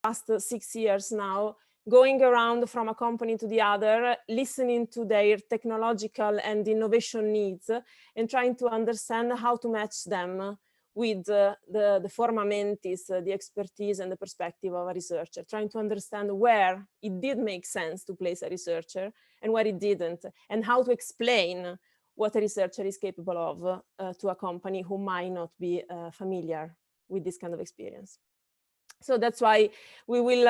last 6 years now, going around from a company to the other, listening to their technological and innovation needs, and trying to understand how to match them with the forma mentis, the expertise and the perspective of a researcher, trying to understand where it did make sense to place a researcher and where it didn't, and how to explain what a researcher is capable of to a company who might not be familiar with this kind of experience. So that's why we will,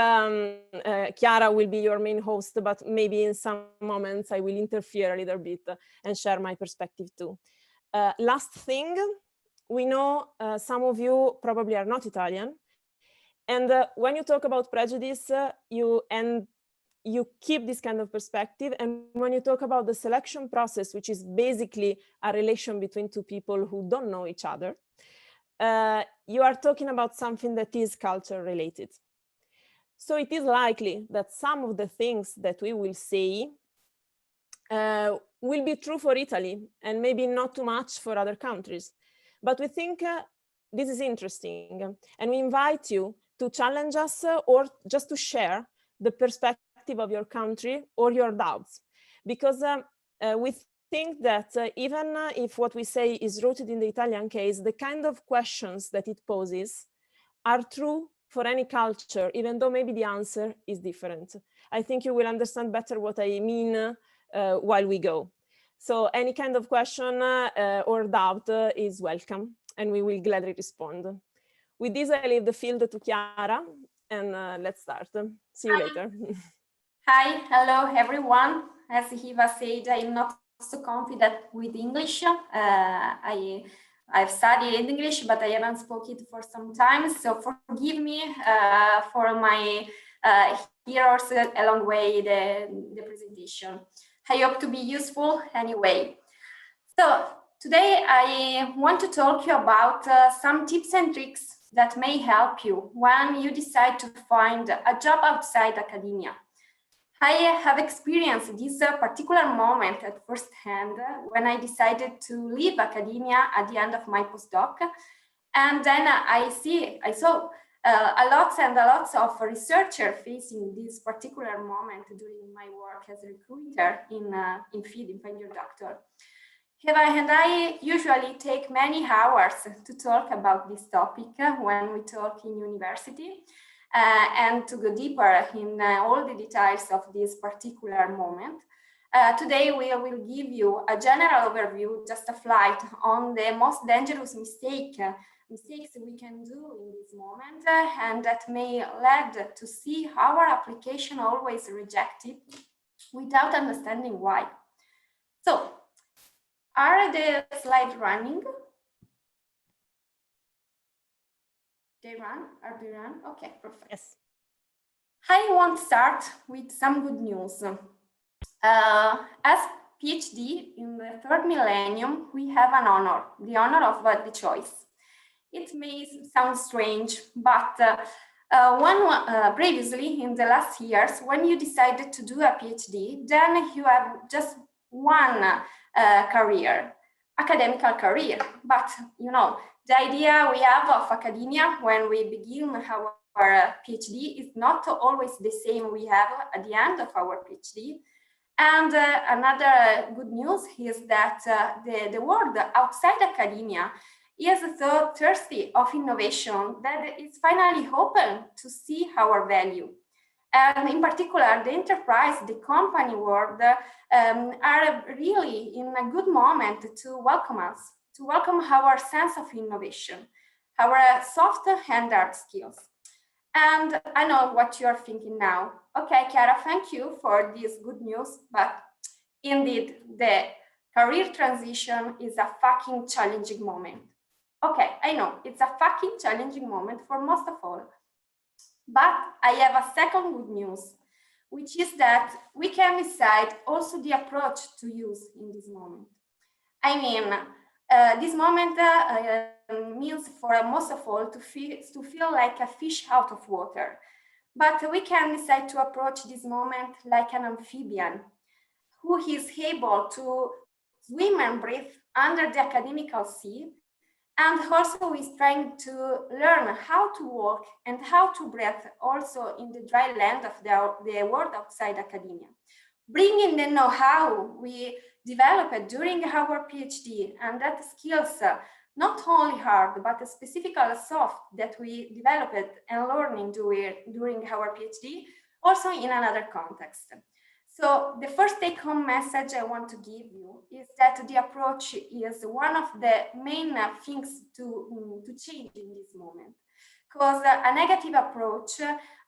Chiara will be your main host, but maybe in some moments I will interfere a little bit and share my perspective too. Last thing, we know some of you probably are not Italian. And when you talk about prejudice, you keep this kind of perspective. And when you talk about the selection process, which is basically a relation between two people who don't know each other, you are talking about something that is culture related. So it is likely that some of the things that we will say will be true for Italy and maybe not too much for other countries. But we think this is interesting, and we invite you to challenge us or just to share the perspective of your country or your doubts, because we think that even if what we say is rooted in the Italian case, the kind of questions that it poses are true for any culture, even though maybe the answer is different. I think you will understand better what I mean while we go. So any kind of question or doubt is welcome, and we will gladly respond. With this, I leave the field to Chiara, and let's start. See you later. Hi, hello everyone. As Hiva said, I'm not so confident with English. I've studied English, but I haven't spoken it for some time. So forgive me for my errors along the way the presentation. I hope to be useful anyway. So today I want to talk to you about some tips and tricks that may help you when you decide to find a job outside academia. I have experienced this particular moment at first hand when I decided to leave academia at the end of my postdoc. And then I saw a lot of researchers facing this particular moment during my work as a recruiter in FEED, in Find Your Doctor. And I usually take many hours to talk about this topic when we talk in university. And to go deeper in all the details of this particular moment. Today we will give you a general overview, just a flight on the most dangerous mistakes we can do in this moment, and that may lead to see our application always rejected without understanding why. So, are the slides running? They run? Are they run? Okay, perfect. Yes. I want to start with some good news. As PhD in the third millennium, we have an honor, the honor of the choice. It may sound strange, but previously in the last years, when you decided to do a PhD, then you have just one career, academical career. But you know, the idea we have of academia when we begin our PhD is not always the same we have at the end of our PhD. And another good news is that the world outside academia is so thirsty of innovation that is finally open to see our value. And in particular, the enterprise, the company world are really in a good moment to welcome us, to welcome our sense of innovation, our soft and hard skills. And I know what you're thinking now. Okay, Chiara, thank you for this good news, but indeed, the career transition is a fucking challenging moment. Okay, I know, it's a fucking challenging moment for most of all. But I have a second good news, which is that we can decide also the approach to use in this moment. I mean, this moment means for most of all to feel like a fish out of water. But we can decide to approach this moment like an amphibian who is able to swim and breathe under the academical sea And also we're trying to learn how to walk and how to breathe also in the dry land of the world outside academia. Bringing the know-how we developed during our PhD, and that skills, not only hard, but specifically soft, that we developed and learning during our PhD, also in another context. So the first take-home message I want to give you is that the approach is one of the main things to change in this moment. Because a negative approach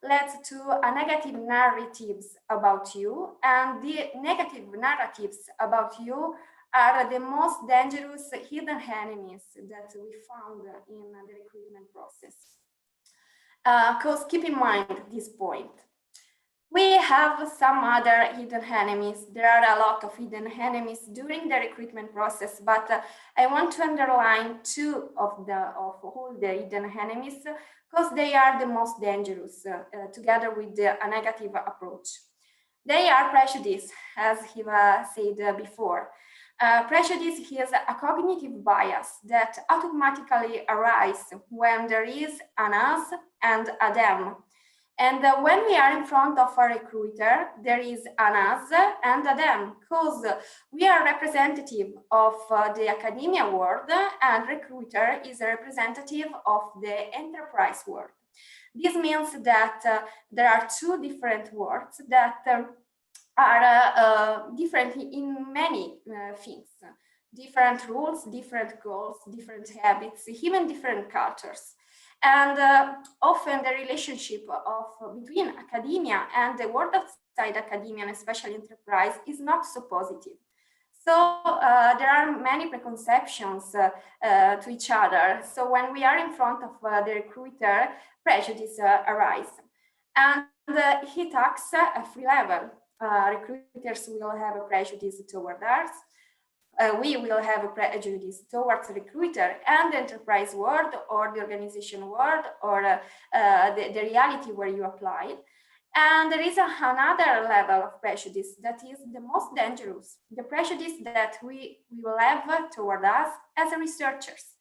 leads to a negative narratives about you, and the negative narratives about you are the most dangerous hidden enemies that we found in the recruitment process. Because keep in mind this point. We have some other hidden enemies. There are a lot of hidden enemies during the recruitment process, but I want to underline two of all the hidden enemies because they are the most dangerous together with a negative approach. They are prejudice, as Hiva said before. Prejudice is a cognitive bias that automatically arises when there is an us and a them. And when we are in front of a recruiter, there is an us and a them, because we are representative of the academia world, and recruiter is a representative of the enterprise world. This means that there are two different worlds that are different in many things. Different rules, different goals, different habits, even different cultures. And often the relationship between academia and the world outside academia, and especially enterprise, is not so positive. So there are many preconceptions to each other. So when we are in front of the recruiter, prejudice arise. And he talks at free level. Recruiters will have a prejudice toward us. We will have a prejudice towards the recruiter and the enterprise world, or the organization world, or the reality where you applied. And there is another level of prejudice that is the most dangerous, the prejudice that we will have toward us as researchers.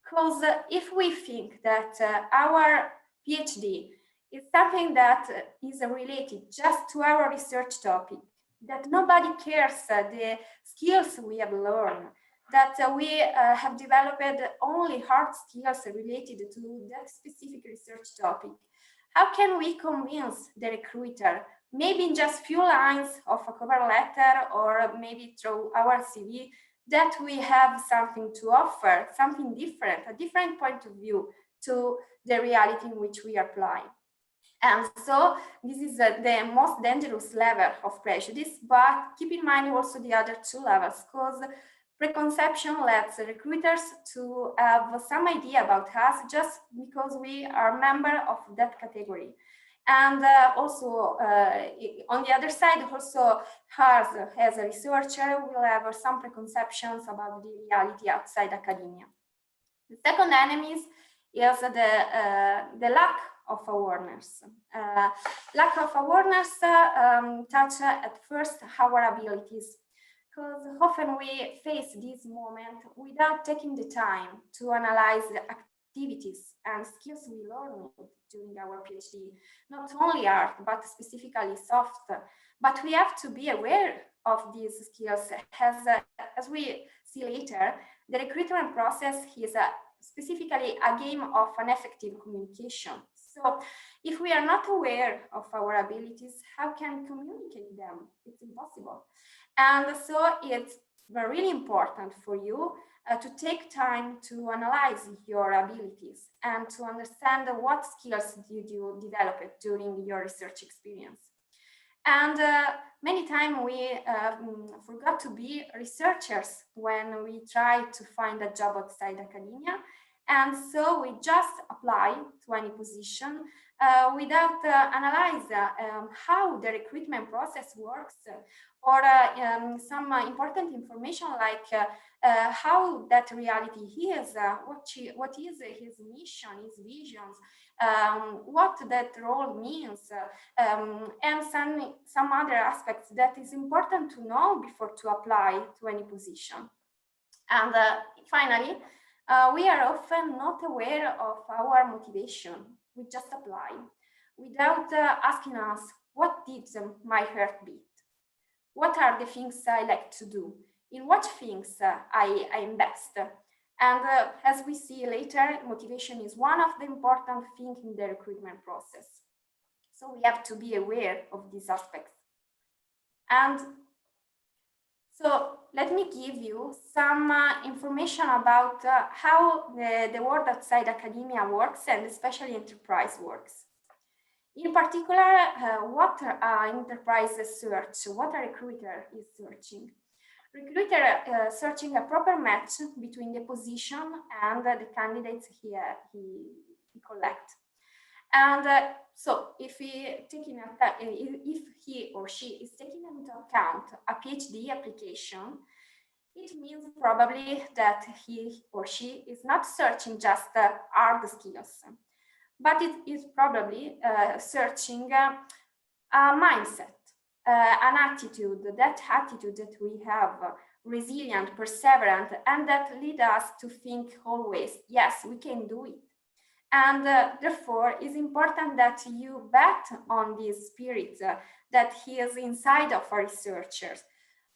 Because if we think that our PhD is something that is related just to our research topic, that nobody cares the skills we have learned, that we have developed only hard skills related to that specific research topic, how can we convince the recruiter, maybe in just few lines of a cover letter, or maybe through our CV, that we have something to offer, something different, a different point of view to the reality in which we apply? And so this is the most dangerous level of prejudice, but keep in mind also the other two levels, because preconception lets recruiters to have some idea about us just because we are a member of that category. And also on the other side, also us as a researcher will have some preconceptions about the reality outside academia. The second enemy is the lack of awareness. Lack of awareness touch at first our abilities, because often we face this moment without taking the time to analyze the activities and skills we learned during our PhD, not only art, but specifically soft. But we have to be aware of these skills. As we see later, the recruitment process is specifically a game of an effective communication. So if we are not aware of our abilities, how can we communicate them? It's impossible. And so it's really important for you to take time to analyze your abilities and to understand what skills did you develop during your research experience. And many times we forgot to be researchers when we try to find a job outside academia. And so we just apply to any position without analyze how the recruitment process works, or some important information like how that reality is, what is his mission, his visions, what that role means, and some other aspects that is important to know before to apply to any position. And finally, We are often not aware of our motivation. We just apply without asking us, what did my heart beat? What are the things I like to do? In what things I invest? And as we see later, motivation is one of the important things in the recruitment process. So we have to be aware of these aspects. And so let me give you some information about how the world outside academia works, and especially enterprise works. In particular, what enterprise search, what a recruiter is searching. Recruiter searching a proper match between the position and the candidates he collects. And so if he or she is taking into account a PhD application, it means probably that he or she is not searching just hard skills, but it is probably searching a mindset, an attitude, that attitude that we have, resilient, perseverant, and that lead us to think always, yes, we can do it. And therefore, it's important that you bet on this spirit that is inside of our researchers.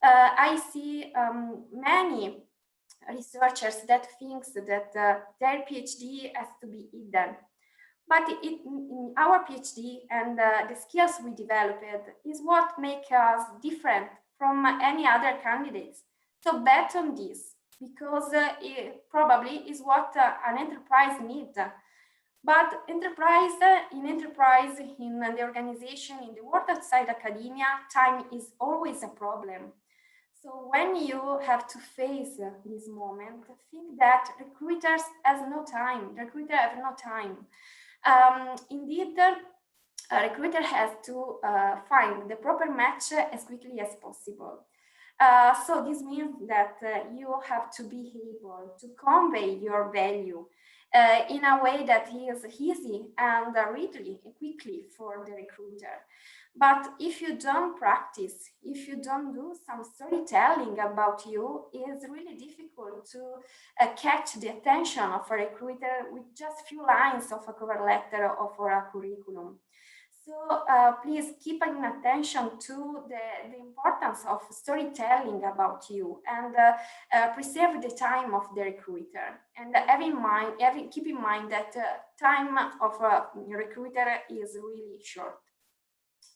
I see many researchers that think that their PhD has to be hidden. But in our PhD and the skills we developed is what makes us different from any other candidates. So bet on this, because it probably is what an enterprise needs. But in enterprise, in the organization, in the world outside academia, time is always a problem. So when you have to face this moment, think that recruiters have no time. Indeed, a recruiter has to find the proper match as quickly as possible. So this means that you have to be able to convey your value in a way that is easy and really quickly for the recruiter. But if you don't practice, if you don't do some storytelling about you, it's really difficult to catch the attention of a recruiter with just few lines of a cover letter or for a curriculum. So please keep an attention to the importance of storytelling about you, and preserve the time of the recruiter. And keep in mind that time of a recruiter is really short.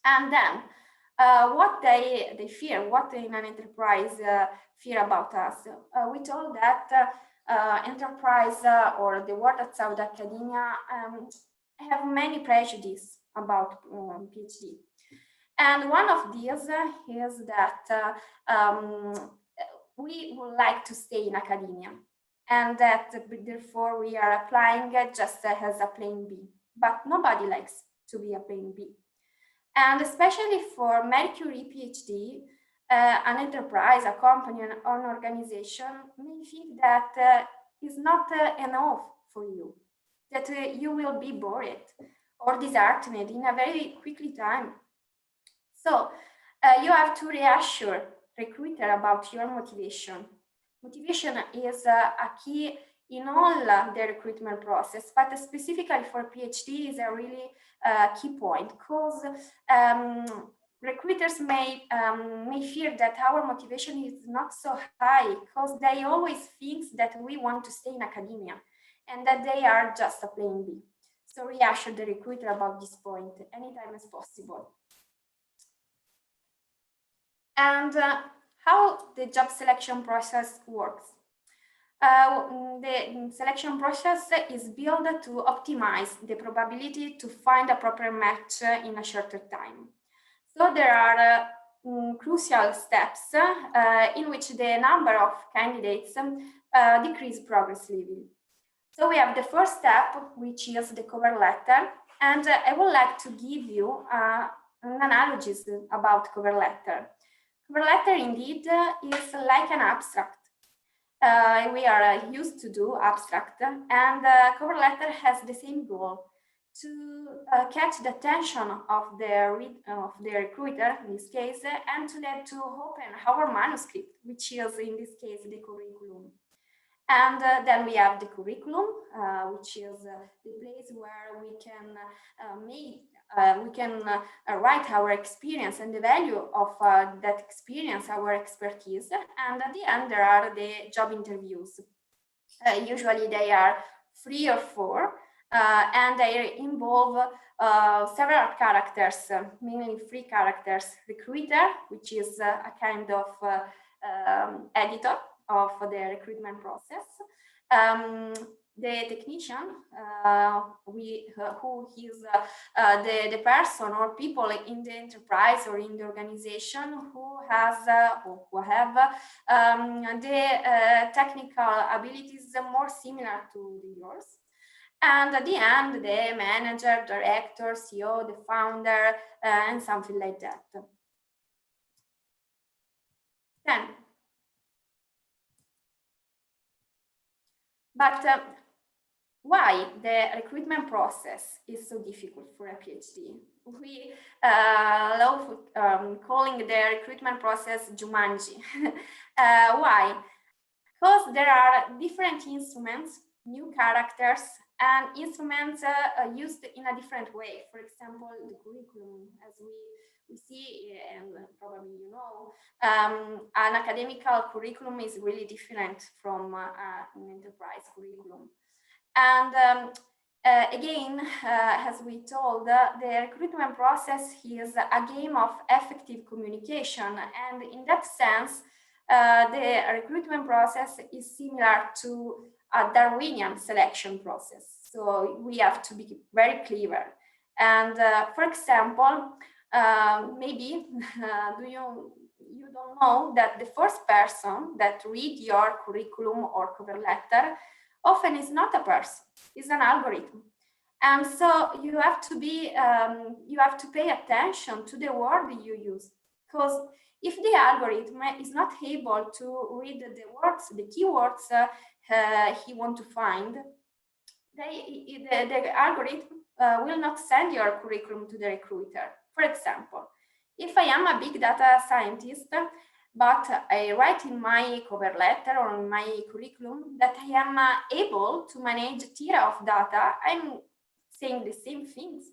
And then what they fear, what in an enterprise fear about us. We told that enterprise or the world outside academia have many prejudices about PhD. And one of these is that we would like to stay in academia, and that therefore we are applying just as a plain B. But nobody likes to be a plain B. And especially for Marie Curie PhD, an enterprise, a company, an organization may think that is not enough for you, that you will be bored or disheartened in a very quickly time. So you have to reassure recruiter about your motivation. Motivation is a key in all the recruitment process, but specifically for PhD is a really key point, because recruiters may fear that our motivation is not so high, because they always think that we want to stay in academia and that they are just a plain B. So reassure the recruiter about this point anytime as possible. And how the job selection process works. The selection process is built to optimize the probability to find a proper match in a shorter time. So there are crucial steps in which the number of candidates decrease progressively. So we have the first step, which is the cover letter, and I would like to give you an analogies about cover letter. Cover letter indeed is like an abstract. We are used to do abstract, and cover letter has the same goal, to catch the attention of the recruiter in this case, and to open our manuscript, which is in this case the curriculum. And then we have the curriculum, which is the place where we can write our experience and the value of that experience, our expertise. And at the end, there are the job interviews. Usually they are 3 or 4, and they involve several characters, mainly 3 characters: recruiter, which is a kind of editor of the recruitment process, the technician, who is the person or people in the enterprise or in the organization who has or who have the technical abilities more similar to yours. And at the end, the manager, director, CEO, the founder, and something like that. Then, but why the recruitment process is so difficult for a PhD? We love calling the recruitment process Jumanji. Why? Because there are different instruments, new characters, and instruments used in a different way. For example, the curriculum, as we see, and probably you know, an academical curriculum is really different from an enterprise curriculum. And again, as we told, the recruitment process is a game of effective communication. And in that sense, the recruitment process is similar to a Darwinian selection process. So we have to be very clever. And for example, maybe you don't know that the first person that read your curriculum or cover letter often is not a person, it's an algorithm. And so you have to be, you have to pay attention to the word you use, because if the algorithm is not able to read the words, the keywords he wants to find, the algorithm will not send your curriculum to the recruiter. For example, if I am a big data scientist, but I write in my cover letter or in my curriculum that I am able to manage tera of data, I'm saying the same things,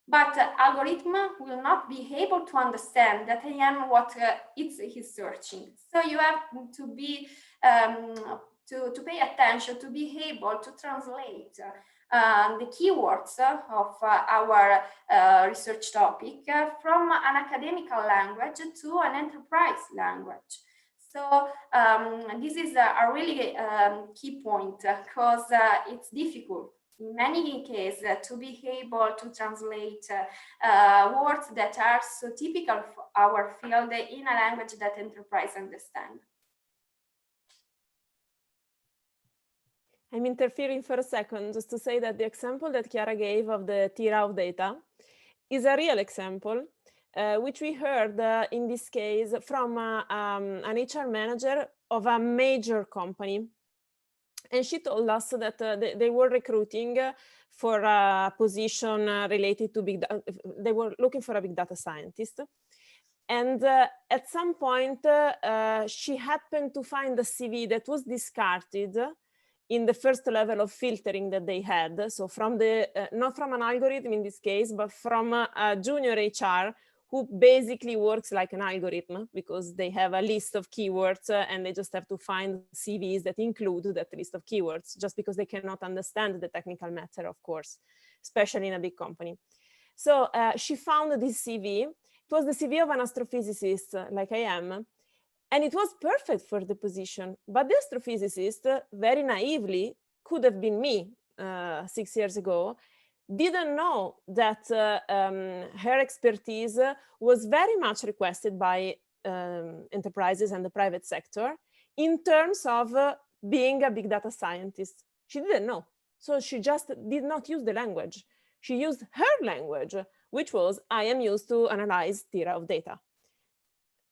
but algorithm will not be able to understand that I am what he's searching. So you have to be to pay attention, to be able to translate the keywords of our research topic from an academical language to an enterprise language. So this is a really key point, because it's difficult in many cases to be able to translate words that are so typical for our field in a language that enterprise understand. I'm interfering for a second just to say that the example that Chiara gave of the tera of data is a real example, which we heard in this case from an HR manager of a major company. And she told us that they were recruiting for a position related to big data. They were looking for a big data scientist. And at some point, she happened to find a CV that was discarded in the first level of filtering that they had. So from the, not from an algorithm in this case, but from a junior HR who basically works like an algorithm, because they have a list of keywords and they just have to find CVs that include that list of keywords, just because they cannot understand the technical matter, of course, especially in a big company. So she found this CV. It was the CV of an astrophysicist like I am. And it was perfect for the position, but the astrophysicist, very naively, could have been me 6 years ago, didn't know that her expertise was very much requested by enterprises and the private sector in terms of being a big data scientist. She didn't know, so she just did not use the language. She used her language, which was, I am used to analyze tera of data.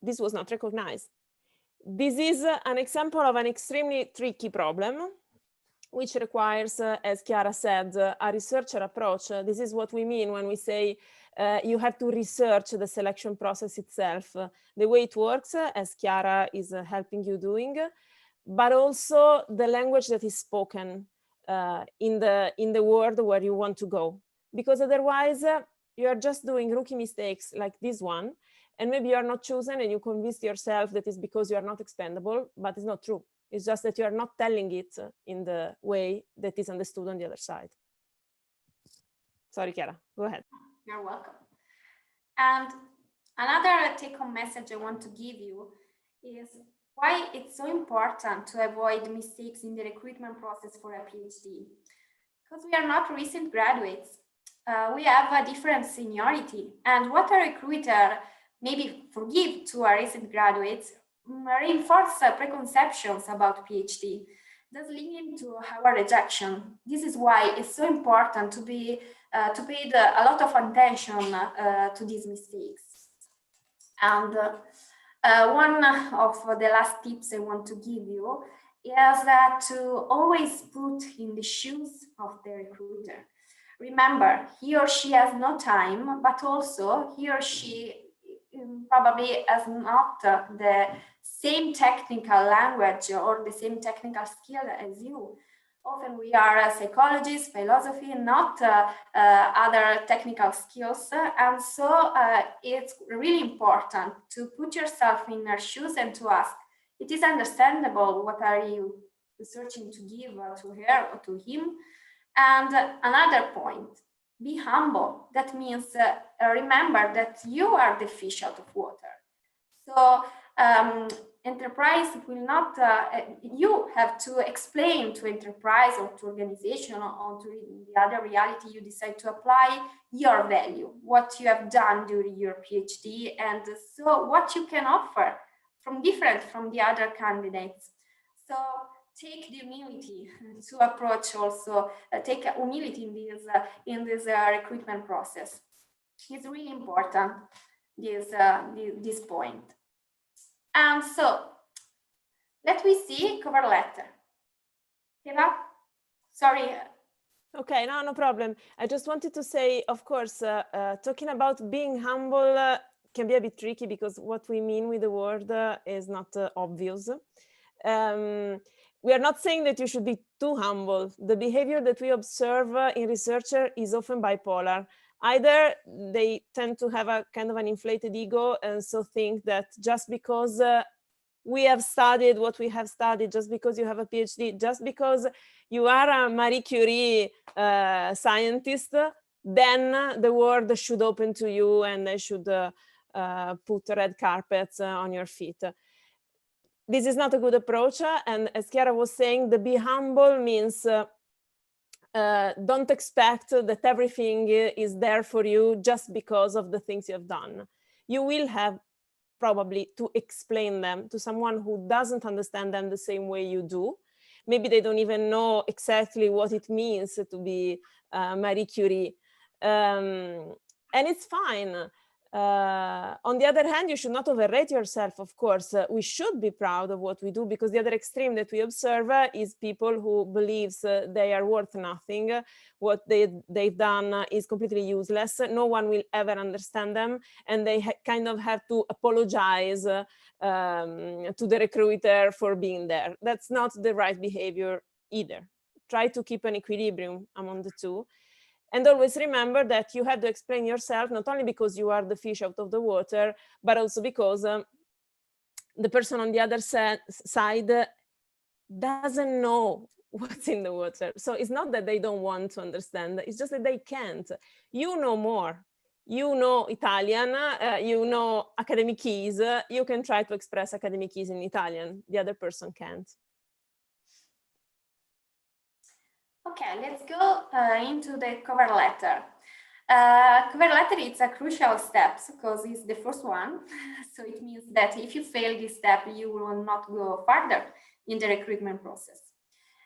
This was not recognized. This is an example of an extremely tricky problem, which requires, as Chiara said, a researcher approach. This is what we mean when we say you have to research the selection process itself. The way it works, as Chiara is helping you doing, but also the language that is spoken in the world where you want to go. Because otherwise, you are just doing rookie mistakes like this one, and maybe you are not chosen and you convince yourself that it's because you are not expendable, but it's not true. It's just that you are not telling it in the way that is understood on the other side. Sorry, Chiara, go ahead. You're welcome. And another take-home message I want to give you is why it's so important to avoid mistakes in the recruitment process for a PhD. Because we are not recent graduates. We have a different seniority, and what a recruiter maybe forgive to our recent graduates reinforce preconceptions about PhD, thus leading to our rejection. This is why it's so important to pay a lot of attention to these mistakes. And one of the last tips I want to give you is that to always put in the shoes of the recruiter. Remember, he or she has no time, but also he or she probably has not the same technical language or the same technical skill as you. Often we are psychologists, philosophy, not other technical skills. And so it's really important to put yourself in their shoes and to ask, it is understandable, what are you searching to give to her or to him? And another point, be humble. That means remember that you are the fish out of water. So enterprise will not, you have to explain to enterprise or to organization or to the other reality you decide to apply your value, what you have done during your PhD, and so what you can offer different from the other candidates. So take the humility to approach also, take humility in this recruitment process. It's really important, this point. And so, let me see cover letter. Eva? Sorry. Okay, no problem. I just wanted to say, of course, talking about being humble can be a bit tricky because what we mean with the word is not obvious. We are not saying that you should be too humble. The behavior that we observe in researchers is often bipolar. Either they tend to have a kind of an inflated ego and so think that just because we have studied what we have studied, just because you have a PhD, just because you are a Marie Curie scientist, then the world should open to you and they should put red carpets on your feet. This is not a good approach. And as Chiara was saying, the be humble means don't expect that everything is there for you just because of the things you have done. You will have probably to explain them to someone who doesn't understand them the same way you do. Maybe they don't even know exactly what it means to be Marie Curie. And it's fine. On the other hand, you should not overrate yourself, of course. We should be proud of what we do, because the other extreme that we observe is people who believes they are worth nothing. What they've done is completely useless. No one will ever understand them, and they kind of have to apologize to the recruiter for being there. That's not the right behavior either. Try to keep an equilibrium among the two. And always remember that you have to explain yourself, not only because you are the fish out of the water, but also because the person on the other side doesn't know what's in the water. So it's not that they don't want to understand, it's just that they can't. You know more. You know Italian, you know academicese, you can try to express academicese in Italian, the other person can't. Okay, let's go into the cover letter. Cover letter is a crucial step because it's the first one. So it means that if you fail this step, you will not go further in the recruitment process.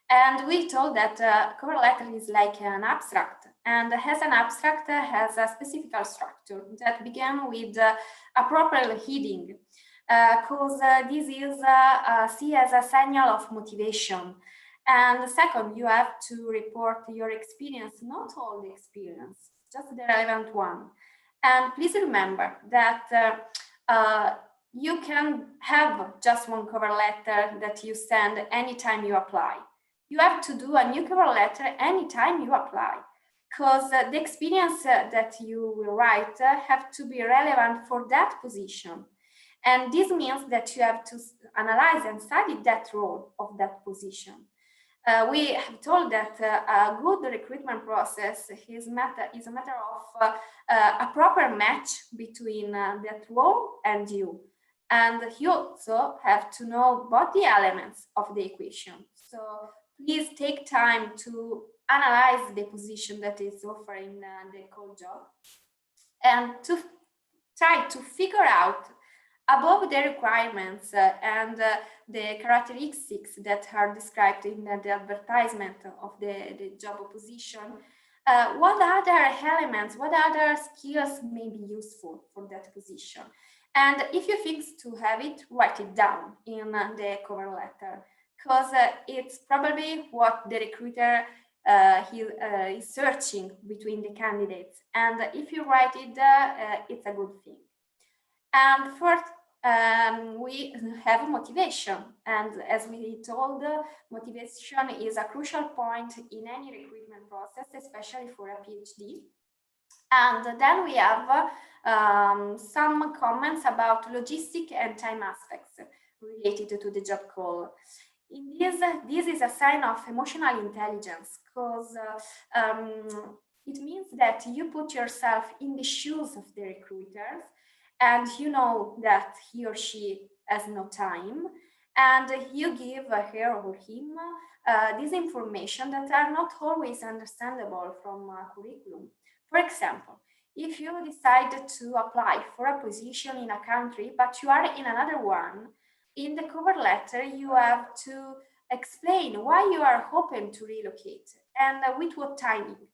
And we told that cover letter is like an abstract, and as an abstract has a specific structure that began with a proper heading, because this is seen as a signal of motivation. And second, you have to report your experience, not all the experience, just the relevant one. And please remember that you can have just one cover letter that you send anytime you apply. You have to do a new cover letter anytime you apply, because the experience that you will write have to be relevant for that position. And this means that you have to analyze and study that role of that position. We have told that a good recruitment process is a matter of a proper match between that role and you. And you also have to know both the elements of the equation. So please take time to analyze the position that is offering the call job and to try to figure out above the requirements and the characteristics that are described in the advertisement of the job position, what other elements, what other skills may be useful for that position. And if you think to have it, write it down in the cover letter, because it's probably what the recruiter is searching between the candidates. And if you write it, it's a good thing. And fourth, we have motivation. And as we told, motivation is a crucial point in any recruitment process, especially for a PhD. And then we have some comments about logistic and time aspects related to the job call. In this is a sign of emotional intelligence, because it means that you put yourself in the shoes of the recruiters, and you know that he or she has no time, and you give her or him this information that are not always understandable from a curriculum. For example, if you decide to apply for a position in a country, but you are in another one, in the cover letter, you have to explain why you are hoping to relocate and with what timing.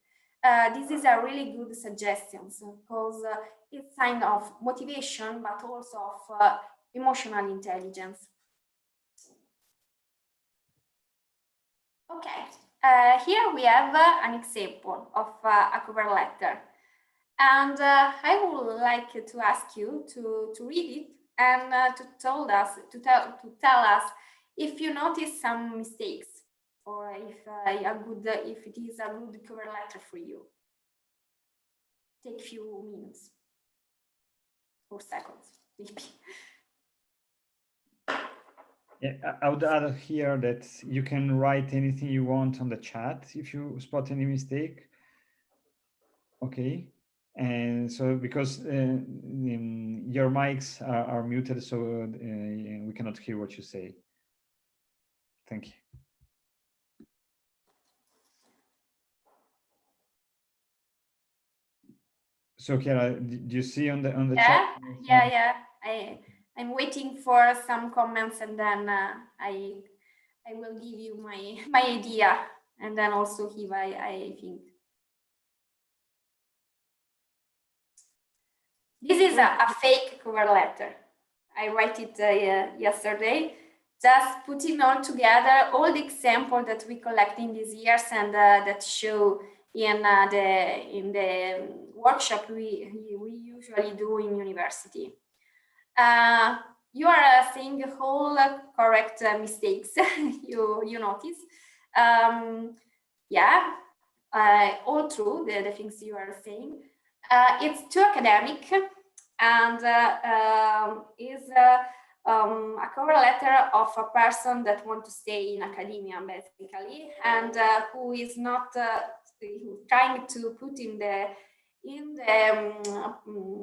This is a really good suggestion, because it's a sign of motivation, but also of emotional intelligence. Okay, here we have an example of a cover letter. And I would like to ask you to read it and to tell us if you notice some mistakes, or if it is a good cover letter for you. Take a few minutes or seconds, maybe. Yeah, I would add here that you can write anything you want on the chat if you spot any mistake. Okay. And so because your mics are muted, so we cannot hear what you say. Thank you. So Chiara, do you see on the chat? Yeah. I'm waiting for some comments, and then I will give you my idea, and then also Hiva, I think. This is a fake cover letter. I wrote it yesterday, just putting all together all the examples that we collect in these years and that show in the workshop we usually do in university. You are seeing whole correct mistakes you notice. Yeah, all true, the things you are saying. It's too academic, and is a cover letter of a person that wants to stay in academia, basically, and who is not trying to put in the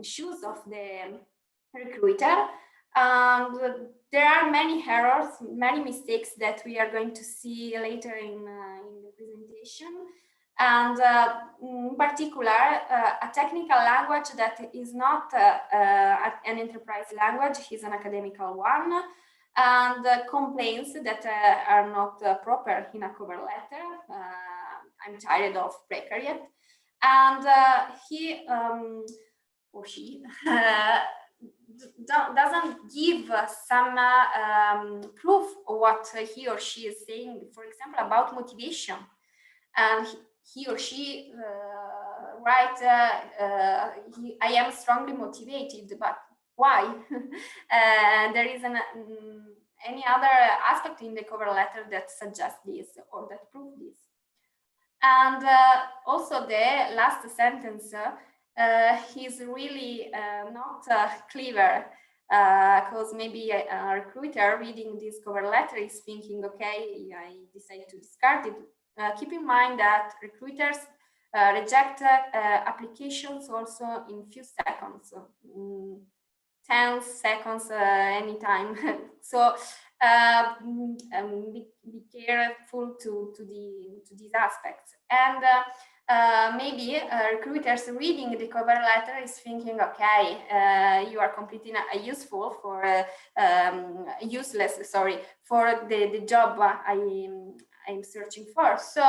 shoes of the recruiter. And there are many errors, many mistakes that we are going to see later in the presentation. And in particular, a technical language that is not an enterprise language, is an academical one, and complaints that are not proper in a cover letter. I'm tired of precariat. And he or she doesn't give some proof of what he or she is saying, for example, about motivation. And he or she write, I am strongly motivated, but why. There isn't any other aspect in the cover letter that suggests this or that proves this. And also the last sentence is really not clever, because maybe a recruiter reading this cover letter is thinking, okay, I decided to discard it. Keep in mind that recruiters reject applications also in few seconds, 10 seconds, anytime. So be careful to these aspects. And maybe recruiters reading the cover letter is thinking, okay, you are completely useful for useless, sorry, for the job I'm searching for. So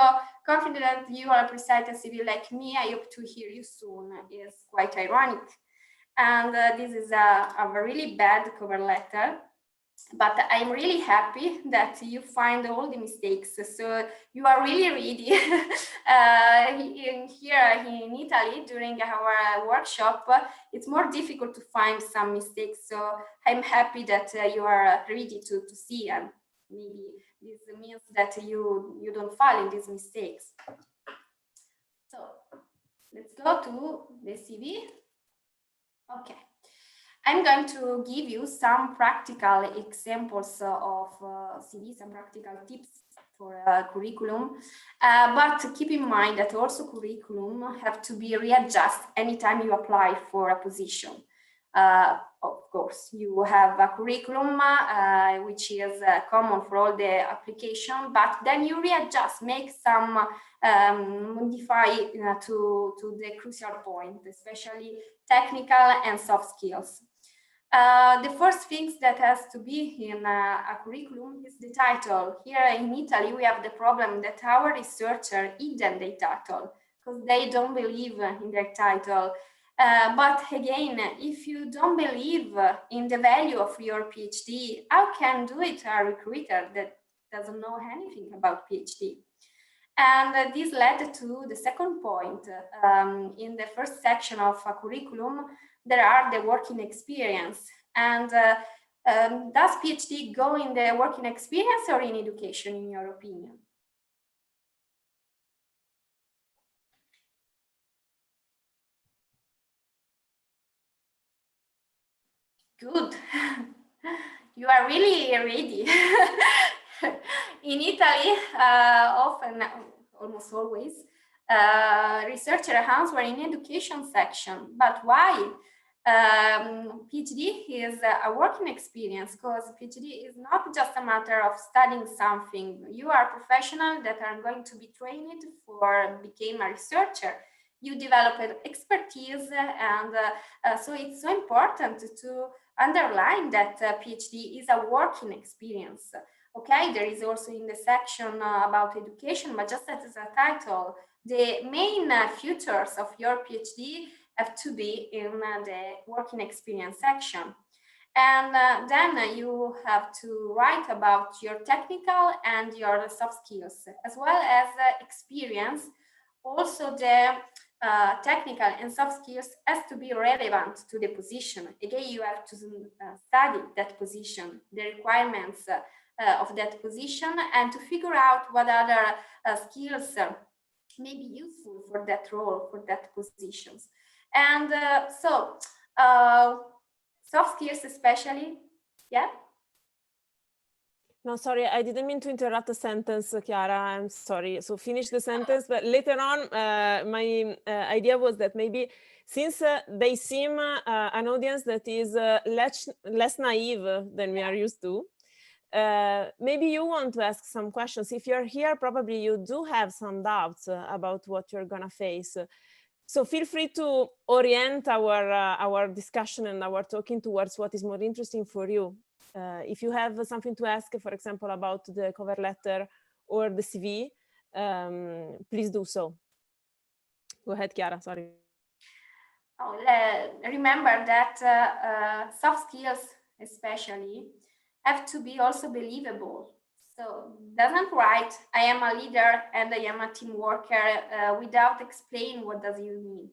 confident you are a precise CV like me, I hope to hear you soon, is quite ironic. And this is a really bad cover letter. But I'm really happy that you find all the mistakes. So you are really ready. Here in Italy, during our workshop, it's more difficult to find some mistakes. So I'm happy that you are ready to see, and maybe this means that you don't fall in these mistakes. So let's go to the CV. Okay. I'm going to give you some practical examples of CV, some practical tips for curriculum, but keep in mind that also curriculum have to be readjusted anytime you apply for a position. Of course, you have a curriculum which is common for all the application, but then you readjust, make some modify to the crucial point, especially technical and soft skills. The first things that has to be in a curriculum is the title. Here in Italy, we have the problem that our researchers hidden the title because they don't believe in their title. But again, if you don't believe in the value of your PhD, how can do it a recruiter that doesn't know anything about PhD? And this led to the second point. In the first section of a curriculum, there are the working experience. And does PhD go in the working experience or in education, in your opinion? Good. You are really ready. In Italy, often, almost always, researcher answer in education section. But why? PhD is a working experience, because PhD is not just a matter of studying something. You are a professional that are going to be trained for become a researcher. You develop expertise, and so it's so important to underline that PhD is a working experience. Okay, there is also in the section about education, but just as a title, the main features of your PhD have to be in the working experience section. And then you have to write about your technical and your soft skills, as well as experience. Also, the technical and soft skills has to be relevant to the position. Again, you have to study that position, the requirements of that position, and to figure out what other skills may be useful for that role, for that positions. And so soft skills especially, yeah? No, sorry, I didn't mean to interrupt the sentence, Chiara. I'm sorry. So finish the sentence, but later on, my idea was that maybe since they seem an audience that is less naive than we are used to, maybe you want to ask some questions. If you're here, probably you do have some doubts about what you're gonna face. So feel free to orient our discussion and our talking towards what is more interesting for you. If you have something to ask, for example, about the cover letter or the CV, please do so. Go ahead, Chiara, sorry. Oh, remember that soft skills especially have to be also believable. So doesn't write, I am a leader and I am a team worker without explaining what does it mean.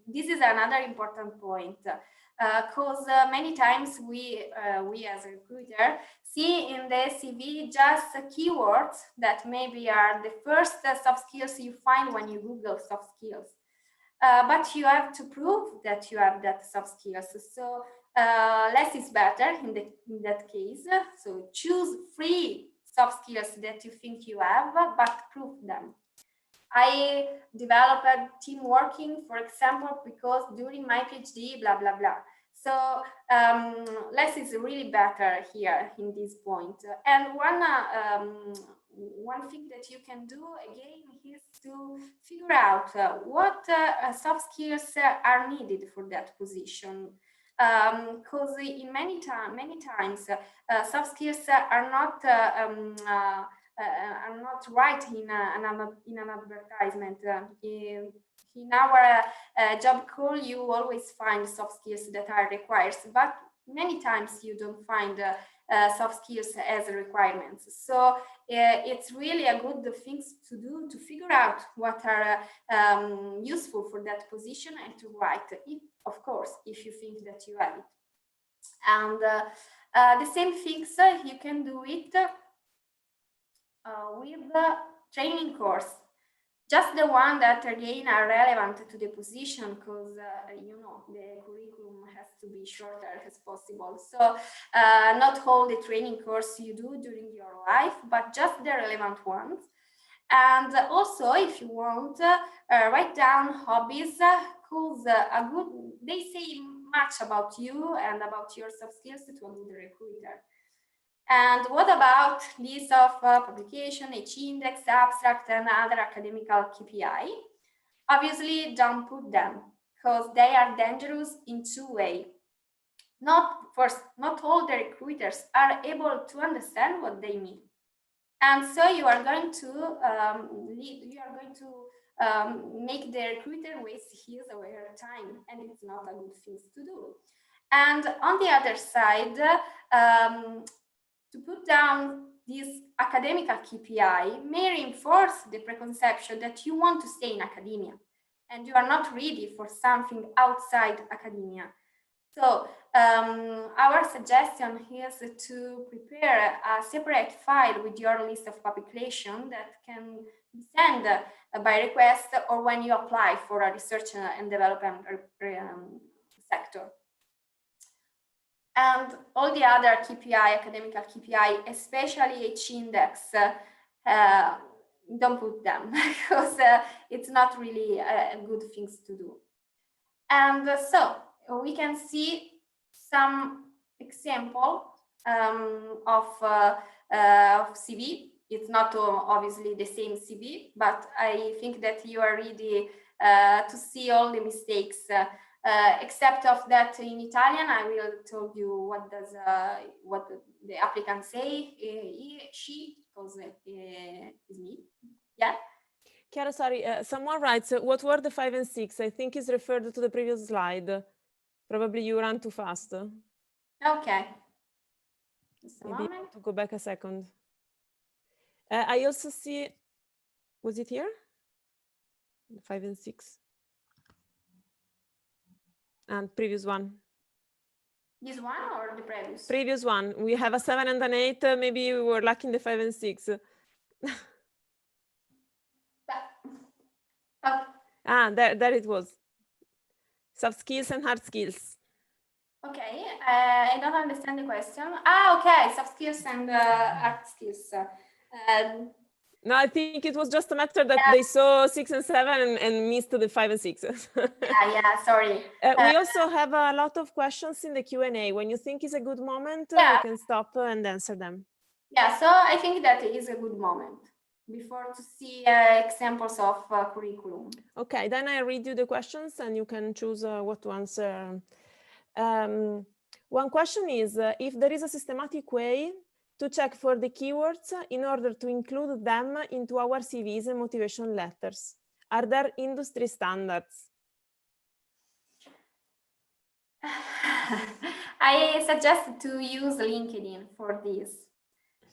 this is another important point, because many times we as a recruiter see in the CV just keywords that maybe are the first soft skills you find when you Google soft skills. But you have to prove that you have that soft skills. So less is better in that case. So choose 3 soft skills that you think you have, but prove them. I developed team working, for example, because during my PhD, blah, blah, blah. So less is really better here in this point. And one thing that you can do again is to figure out what soft skills are needed for that position. Because in many times soft skills are not right in an advertisement. In our job call, you always find soft skills that are required, but many times you don't find soft skills as requirements. So it's really a good thing to do to figure out what are useful for that position and to write it, of course, if you think that you have it. And the same things you can do it with the training course, just the one that again are relevant to the position, because you know, the curriculum has to be shorter as possible. So not all the training course you do during your life, but just the relevant ones. And also, if you want, write down hobbies, because they say much about you and about your soft skills to a good recruiter. And what about list of publication, H-index, abstract, and other academical KPI? Obviously, don't put them, because they are dangerous in 2 ways. Not all the recruiters are able to understand what they mean, and so you are going to make the recruiter waste his or her time, and it's not a good thing to do. And on the other side, to put down this academical KPI may reinforce the preconception that you want to stay in academia and you are not ready for something outside academia. So our suggestion is to prepare a separate file with your list of publications that can be sent by request or when you apply for a research and development sector. And all the other KPI, academical KPI, especially H-index, don't put them because it's not really a good things to do. And so we can see some example of CV. It's not obviously the same CV, but I think that you are ready to see all the mistakes. Except of that in Italian, I will tell you what does what the applicant say, he, she, because is me. Yeah. Chiara, sorry, someone writes, what were the 5 and 6? I think is referred to the previous slide. Probably you ran too fast. Okay. Just a Maybe moment. to go back a second. I also see, was it here? 5 and 6. And previous one. This one or the previous? Previous one. We have a 7 and an 8. Maybe we were lacking the 5 and 6. Oh. Ah, there it was. Soft skills and hard skills. Okay, I don't understand the question. Ah, okay, soft skills and hard skills. No, I think it was just a matter that they saw 6 and 7 and missed the 5 and 6. yeah, sorry. We also have a lot of questions in the Q&A. When you think is a good moment, we can stop and answer them. Yeah, so I think that is a good moment before to see examples of curriculum. Okay, then I read you the questions and you can choose what to answer. One question is, if there is a systematic way to check for the keywords in order to include them into our CVs and motivation letters, are there industry standards? I suggest to use LinkedIn for this.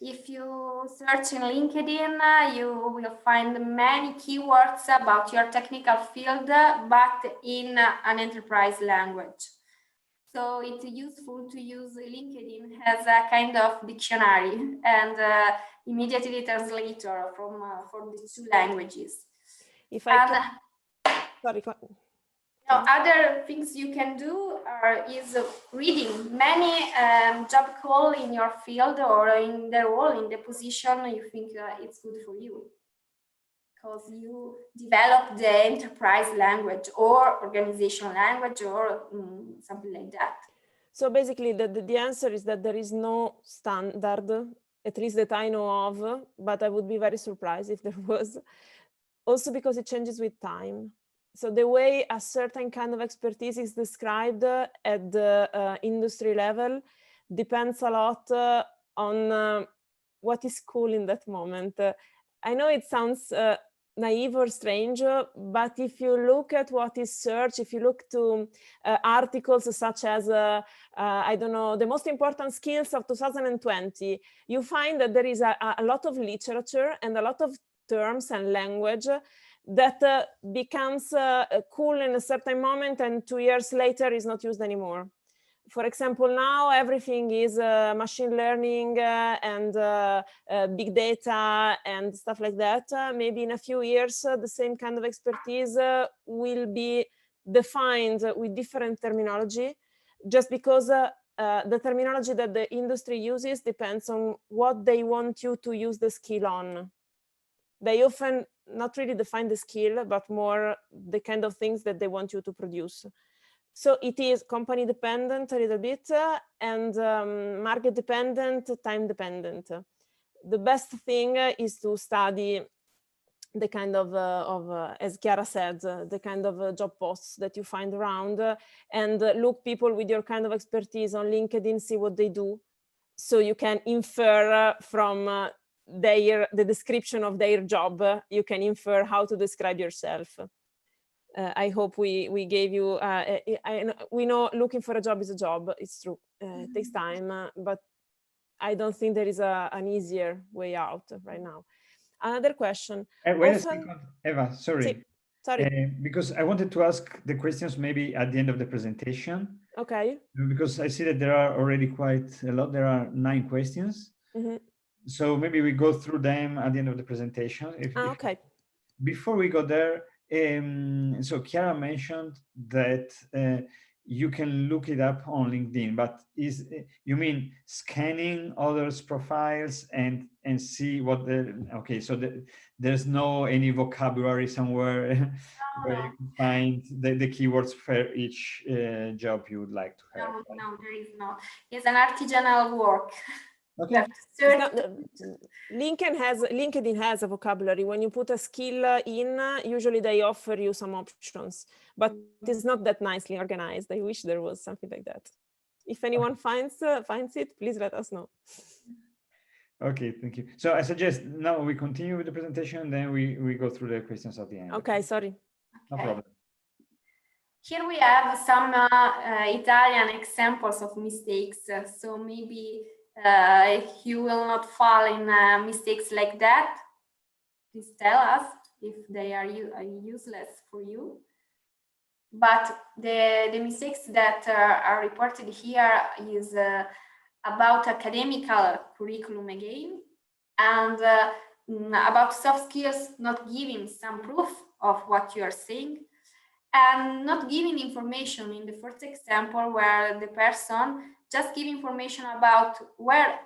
If you search in LinkedIn, you will find many keywords about your technical field, but in an enterprise language. So it's useful to use LinkedIn as a kind of dictionary and immediately translator for the two languages. If I can... Sorry. Other things you can do is reading many job call in your field or in the role, in the position you think it's good for you, because you develop the enterprise language or organizational language or something like that. So basically the answer is that there is no standard, at least that I know of, but I would be very surprised if there was. Also because it changes with time. So the way a certain kind of expertise is described at the industry level depends a lot on what is cool in that moment. I know it sounds naive or strange, but if you look at what is searched, if you look to articles such as, I don't know, the most important skills of 2020, you find that there is a lot of literature and a lot of terms and language that becomes cool in a certain moment and 2 years later is not used anymore. For example, now everything is machine learning and big data and stuff like that. Maybe in a few years, the same kind of expertise will be defined with different terminology, just because the terminology that the industry uses depends on what they want you to use the skill on. They often not really define the skill, but more the kind of things that they want you to produce. So it is company dependent a little bit and market dependent, time dependent. The best thing is to study the kind of as Chiara said, the kind of job posts that you find around and look people with your kind of expertise on LinkedIn, see what they do. So you can infer from the description of their job, you can infer how to describe yourself. I hope we gave you, we know looking for a job is a job, it's true, it takes time, but I don't think there is an easier way out right now. Another question. Wait a second, Eva, sorry. Sì, sorry. Because I wanted to ask the questions maybe at the end of the presentation. Okay. Because I see that there are already quite a lot, there are 9 questions. Mm-hmm. So maybe we go through them at the end of the presentation. Okay. Before we go there, so Chiara mentioned that you can look it up on LinkedIn, but you mean scanning others' profiles and see what okay, so there's no any vocabulary somewhere where you can find the keywords for each job you would like to have. No, there is not. It's an artisanal work. Okay. LinkedIn has a vocabulary. When you put a skill in, usually they offer you some options, but it's not that nicely organized. I wish there was something like that. If anyone finds it, please let us know. Okay, thank you. So I suggest now we continue with the presentation, then we go through the questions at the end. Okay, sorry. No problem. Here we have some Italian examples of mistakes. So maybe you will not fall in mistakes like that. Please tell us if they are useless for you. But the mistakes that are reported here is about academical curriculum again, and about soft skills, not giving some proof of what you are saying, and not giving information in the first example where the person just give information about where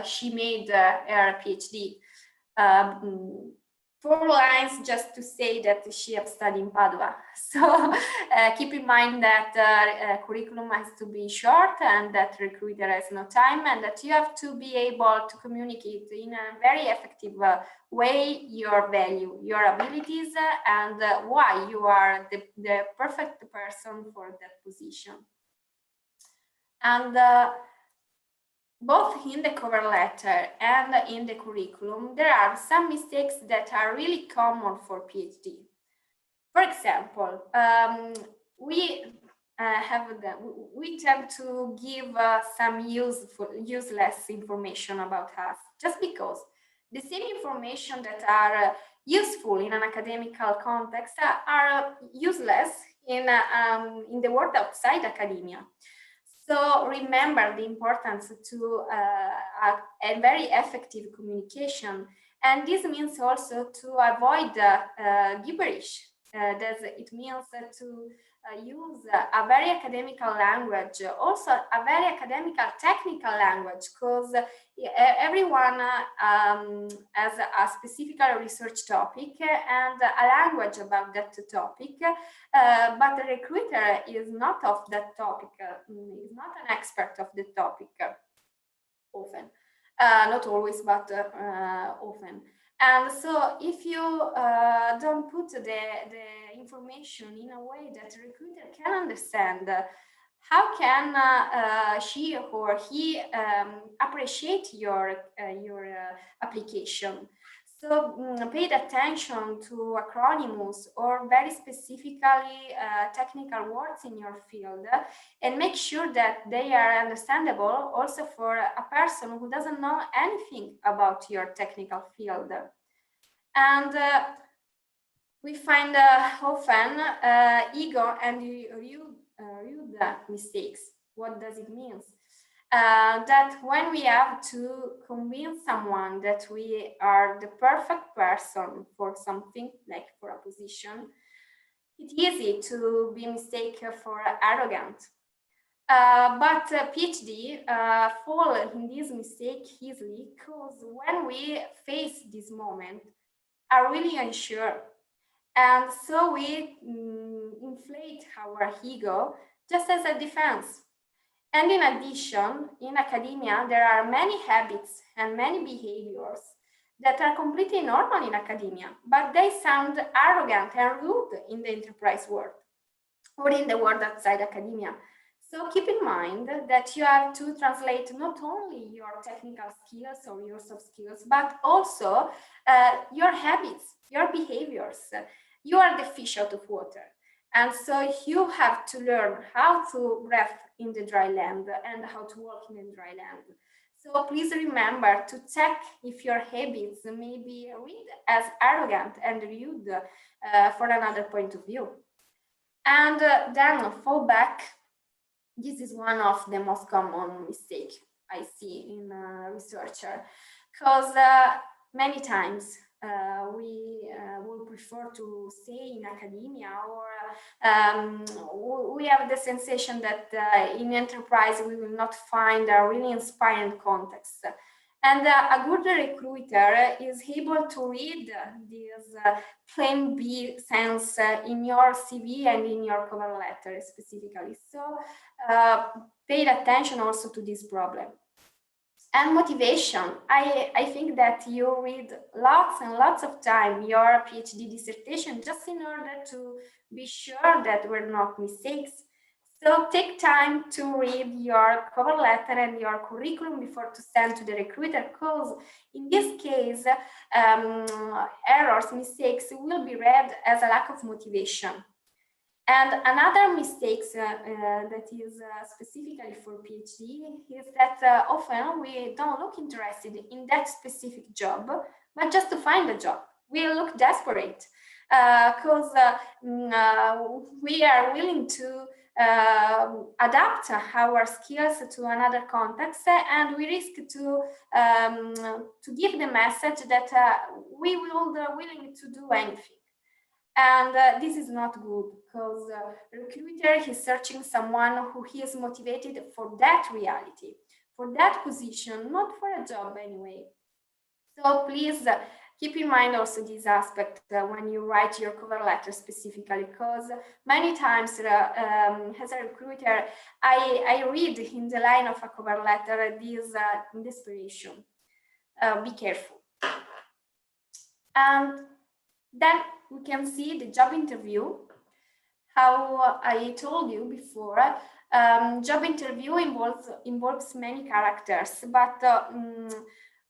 she made her PhD. 4 lines just to say that she has studied in Padua. So keep in mind that curriculum has to be short and that recruiter has no time, and that you have to be able to communicate in a very effective way your value, your abilities, and why you are the perfect person for that position. And both in the cover letter and in the curriculum, there are some mistakes that are really common for PhD. For example, we we tend to give some useless information about us, just because the same information that are useful in an academical context are useless in the world outside academia. So remember the importance to a very effective communication, and this means also to avoid gibberish. It means to use a very academical language, also a very academical technical language, because everyone has a specific research topic and a language about that topic, but the recruiter is not of that topic, is not an expert of the topic often, not always, but often. And so if you don't put the information in a way that the recruiter can understand, how can she or he appreciate your application? So pay attention to acronyms or very specifically technical words in your field, and make sure that they are understandable also for a person who doesn't know anything about your technical field. And we find often ego and rude mistakes. What does it mean? That when we have to convince someone that we are the perfect person for something, like for a position, it's easy to be mistaken for arrogant. But PhD fall in this mistake easily, because when we face this moment, are really unsure. And so we inflate our ego just as a defense. And in addition, in academia, there are many habits and many behaviors that are completely normal in academia, but they sound arrogant and rude in the enterprise world or in the world outside academia. So keep in mind that you have to translate not only your technical skills or your soft skills, but also your habits, your behaviors. You are the fish out of water. And so you have to learn how to breathe in the dry land and how to walk in the dry land. So please remember to check if your habits may be read as arrogant and rude for another point of view. And then fall back. This is one of the most common mistakes I see in researcher, because many times we will prefer to stay in academia, or we have the sensation that in enterprise we will not find a really inspiring context. And a good recruiter is able to read this plain B sense in your CV and in your cover letter specifically. So pay attention also to this problem. And motivation. I think that you read lots and lots of time your PhD dissertation just in order to be sure that we're not mistakes. So take time to read your cover letter and your curriculum before to send to the recruiter, because in this case, errors, mistakes will be read as a lack of motivation. And another mistake that is specifically for PhD is that often we don't look interested in that specific job, but just to find a job. We look desperate because we are willing to adapt our skills to another context, and we risk to give the message that we will be willing to do anything. And this is not good, because the recruiter is searching someone who is motivated for that reality, for that position, not for a job anyway. So please keep in mind also this aspect when you write your cover letter specifically, because many times as a recruiter, I read in the line of a cover letter this desperation. Be careful. And then we can see the job interview. How I told you before, job interview involves many characters, but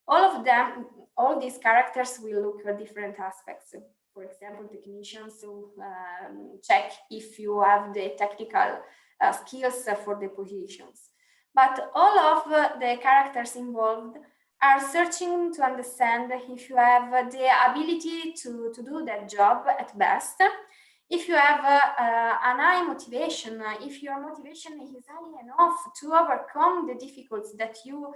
all these characters will look at different aspects. For example, technicians check if you have the technical skills for the positions. But all of the characters involved are searching to understand if you have the ability to do that job at best, if you have an high motivation, if your motivation is high enough to overcome the difficulties that you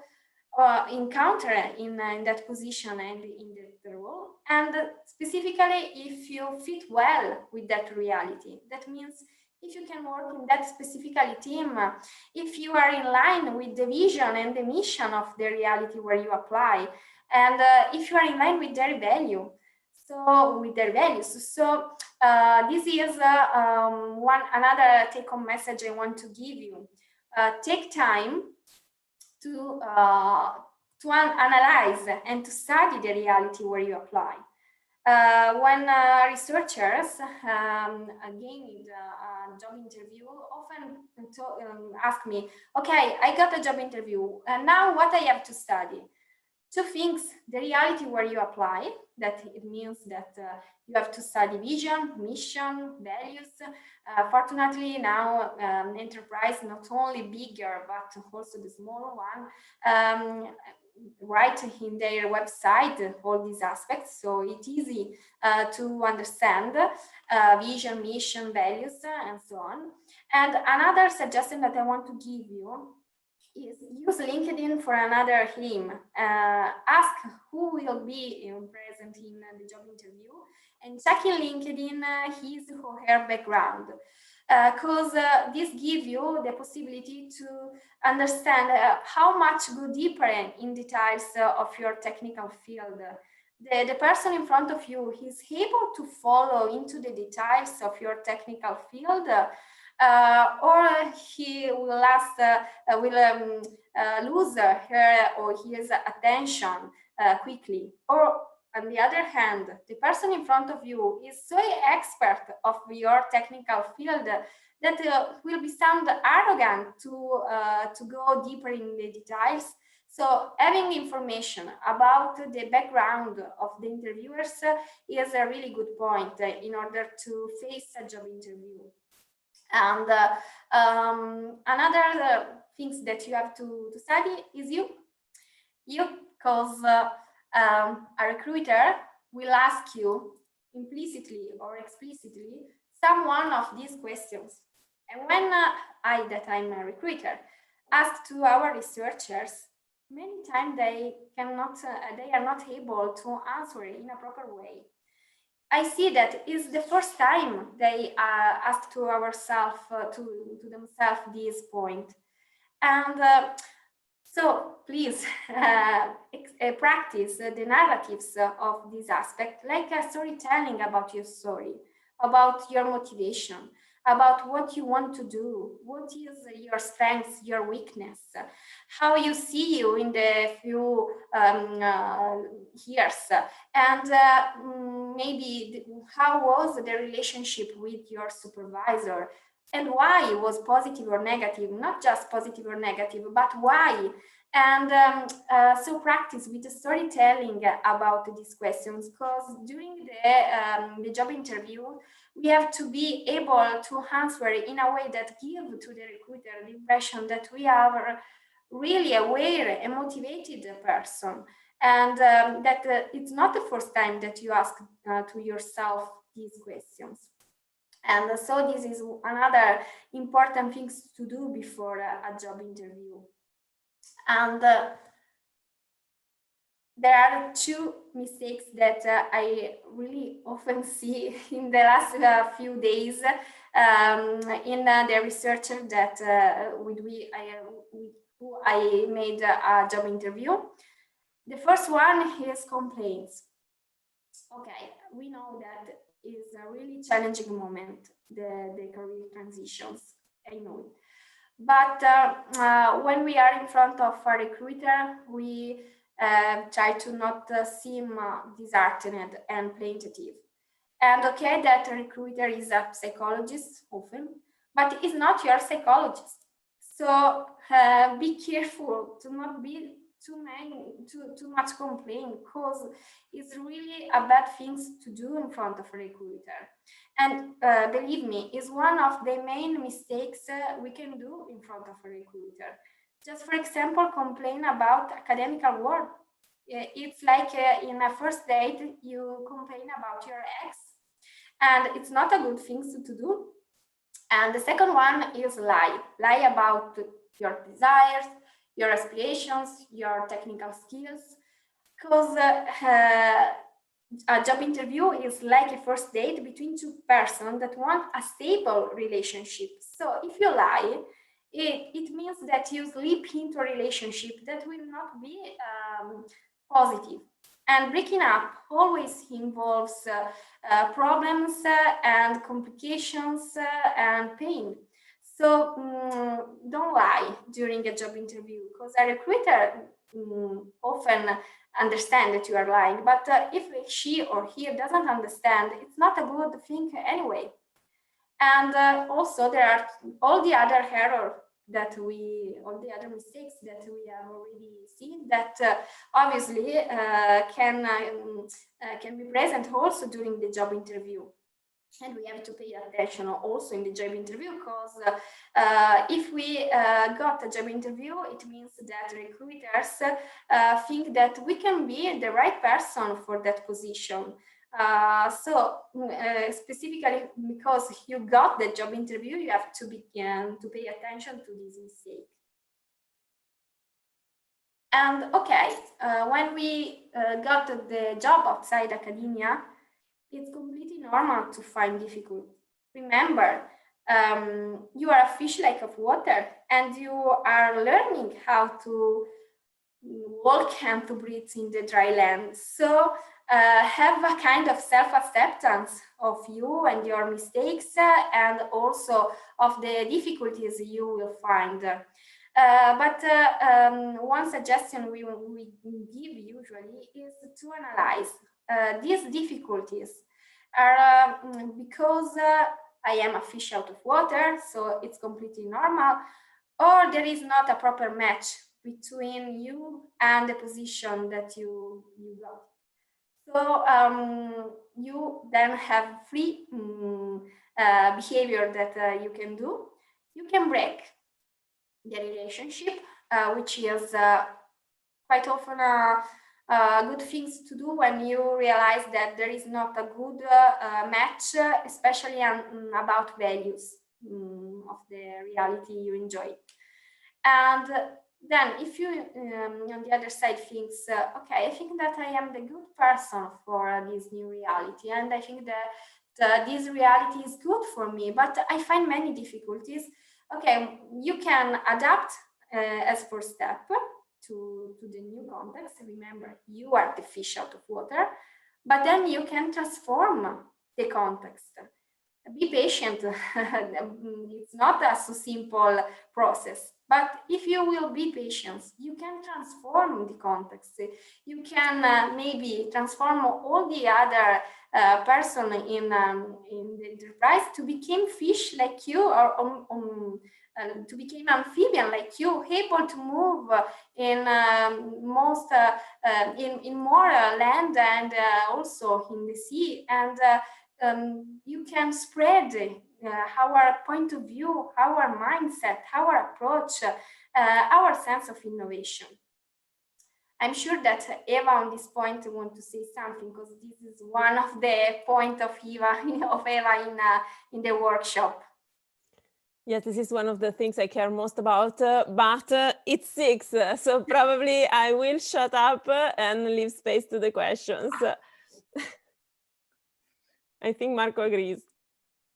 encounter in that position and in that role, and specifically if you fit well with that reality. That means if you can work in that specific team, if you are in line with the vision and the mission of the reality where you apply, and if you are in line with their value. So with their values. So this is another take-home message I want to give you. Take time to analyze and to study the reality where you apply. When researchers gain a job interview, often ask me, okay, I got a job interview, and now what I have to study? Two things: the reality where you apply, that it means that you have to study vision, mission, values. Fortunately, now enterprise, not only bigger, but also the smaller one, write in their website all these aspects. So it's easy to understand vision, mission, values, and so on. And another suggestion that I want to give you is use LinkedIn for another aim. Ask who will be present in the job interview, and check in LinkedIn his or her background, because this gives you the possibility to understand how much go deeper in details of your technical field. The person in front of you is able to follow into the details of your technical field, or he will lose her or his attention quickly. Or on the other hand, the person in front of you is so expert of your technical field that will be sound arrogant to go deeper in the details. So having information about the background of the interviewers is a really good point in order to face a job interview. And another things that you have to study is you, because a recruiter will ask you implicitly or explicitly some one of these questions. And when I'm a recruiter, ask to our researchers, many times they are not able to answer in a proper way. I see that is the first time they ask to ourselves, to themselves this point. And so please practice the narratives of this aspect, like a storytelling about your story, about your motivation, about what you want to do, what is your strengths, your weakness, how you see you in the few years, and maybe how was the relationship with your supervisor, and why it was positive or negative, not just positive or negative, but why. And so practice with the storytelling about these questions, because during the job interview, we have to be able to answer in a way that gives to the recruiter the impression that we are really aware and motivated person, and that it's not the first time that you ask to yourself these questions. And so this is another important thing to do before a job interview. And there are two mistakes that I really often see in the last few days in the researcher that who I made a job interview. The first one is complaints. Okay, we know that is a really challenging moment, the career transitions, I know it. But when we are in front of a recruiter, we try to not seem disheartened and plaintive. And okay, that much is a psychologist often, but is not your psychologist. So be careful to not be too much complain, because it's really a bad thing to do in front of a recruiter. And believe me, is one of the main mistakes we can do in front of a recruiter. Just for example, complain about academical work. It's like in a first date, you complain about your ex, and it's not a good thing to do. And the second one is lie. Lie about your desires, your aspirations, your technical skills, because a job interview is like a first date between two persons that want a stable relationship. So if you lie, it means that you slip into a relationship that will not be positive. And breaking up always involves problems and complications and pain. So don't lie during a job interview, because a recruiter often understand that you are lying, but if she or he doesn't understand, it's not a good thing anyway. And also there are all the other errors that all the other mistakes that we have already seen that obviously can be present also during the job interview. And we have to pay attention also in the job interview, because if we got a job interview, it means that recruiters think that we can be the right person for that position. So specifically because you got the job interview, you have to begin to pay attention to this mistake. And okay, when we got the job outside academia, it's completely normal to find difficult. Remember, you are a fish like of water, and you are learning how to walk and to breathe in the dry land. So have a kind of self-acceptance of you and your mistakes, and also of the difficulties you will find. But one suggestion we give usually is to analyze these difficulties are because I am a fish out of water, so it's completely normal, or there is not a proper match between you and the position that you got. So you then have free behavior that you can do. You can break the relationship, which is quite often good things to do when you realize that there is not a good match, especially about values of the reality you enjoy. And then if you on the other side thinks, okay, I think that I am the good person for this new reality, and I think that this reality is good for me, but I find many difficulties. Okay, you can adapt as first step to the new context. Remember, you are the fish out of water, but then you can transform the context. Be patient. It's not a so simple process, but if you will be patient, you can transform the context. You can maybe transform all the other person in the enterprise to become fish like you, or to become amphibian like you, able to move in in more land and also in the sea, and you can spread our point of view, our mindset, our approach, our sense of innovation. I'm sure that Eva on this point want to say something, because this is one of the points of Eva in the workshop. Yes, this is one of the things I care most about, but it's 6, so probably I will shut up and leave space to the questions. I think Marco agrees.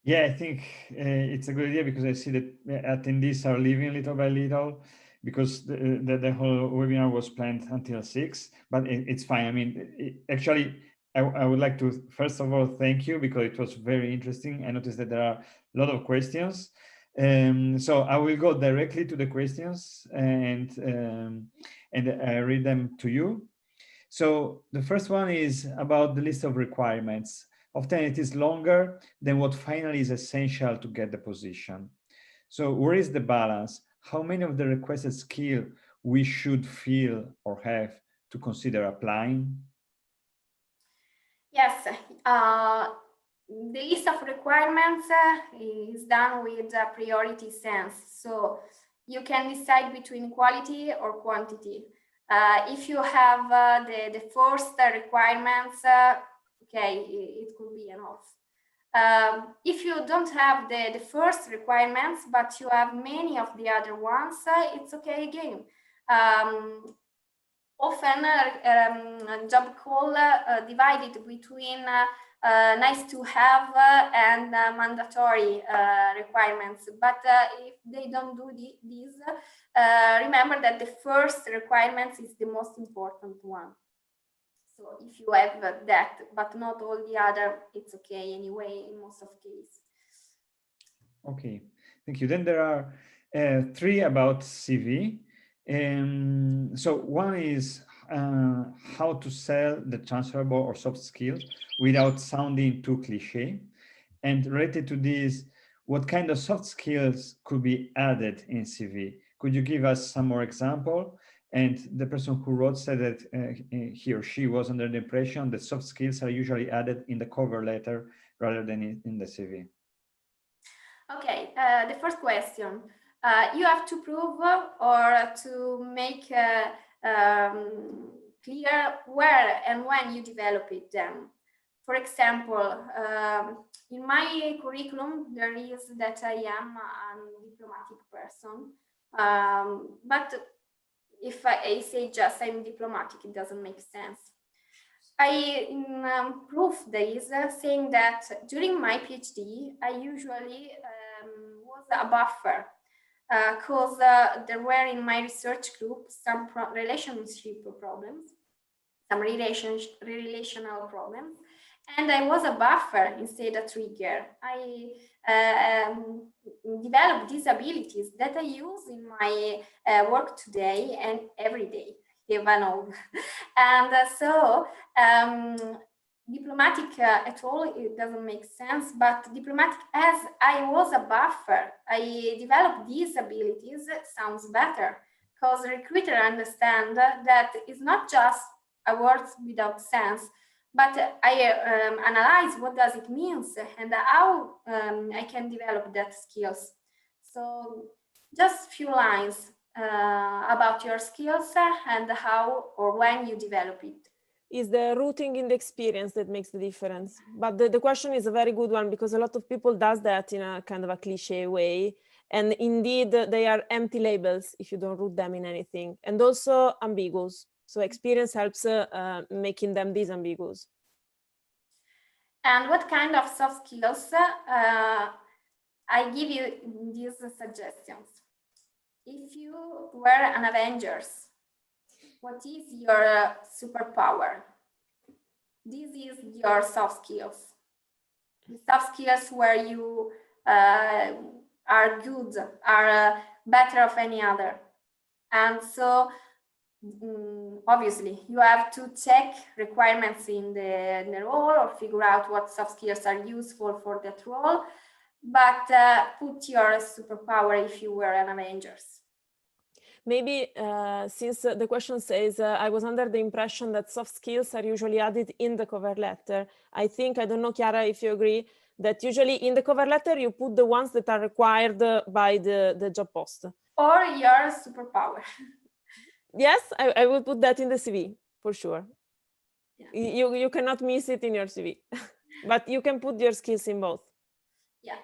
Yeah, I think it's a good idea, because I see that attendees are leaving little by little, because the whole webinar was planned until 6, but it's fine. I mean, actually, I would like to, first of all, thank you, because it was very interesting. I noticed that there are a lot of questions. So I will go directly to the questions and read them to you. So the first one is about the list of requirements. Often it is longer than what finally is essential to get the position. So where is the balance? How many of the requested skills we should feel or have to consider applying? Yes, the list of requirements is done with a priority sense. So you can decide between quality or quantity. If you have the first requirements, okay, it could be enough. If you don't have the first requirements, but you have many of the other ones, it's okay again. Often a job call divided between nice to have and mandatory requirements. But if they don't do these, remember that the first requirements is the most important one. So if you have that, but not all the other, it's okay anyway in most of cases. Okay, thank you. Then there are 3 about CV. So one is how to sell the transferable or soft skills without sounding too cliche. And related to this, what kind of soft skills could be added in CV? Could you give us some more example? And the person who wrote said that he or she was under the impression that soft skills are usually added in the cover letter rather than in the CV. Okay, the first question. You have to prove or to make clear where and when you develop them. For example, in my curriculum, there is that I am a diplomatic person, but if I say just I'm diplomatic, it doesn't make sense. I proof this saying that during my PhD, I usually was a buffer because there were in my research group some relationship problems, some relational problems, and I was a buffer instead of a trigger. I developed these abilities that I use in my work today and every day. And so diplomatic at all, it doesn't make sense, but diplomatic as I was a buffer, I developed these abilities, sounds better, because recruiter understand that it's not just a word without sense, but I analyze what does it mean and how I can develop that skills. So just few lines about your skills and how or when you develop it. Is the rooting in the experience that makes the difference. But the question is a very good one because a lot of people does that in a kind of a cliche way. And indeed, they are empty labels if you don't root them in anything. And also ambiguous. So experience helps making them disambiguous. And what kind of soft skills? I give you these suggestions. If you were an Avengers, what is your superpower? This is your soft skills. The soft skills where you are good, are better of any other. And so obviously you have to check requirements in the role or figure out what soft skills are useful for that role, but put your superpower if you were an Avengers. Maybe since the question says, I was under the impression that soft skills are usually added in the cover letter. I don't know, Chiara, if you agree, that usually in the cover letter, you put the ones that are required by the job post. Or your superpower. Yes, I will put that in the CV, for sure. Yeah. You cannot miss it in your CV, but you can put your skills in both. Yeah.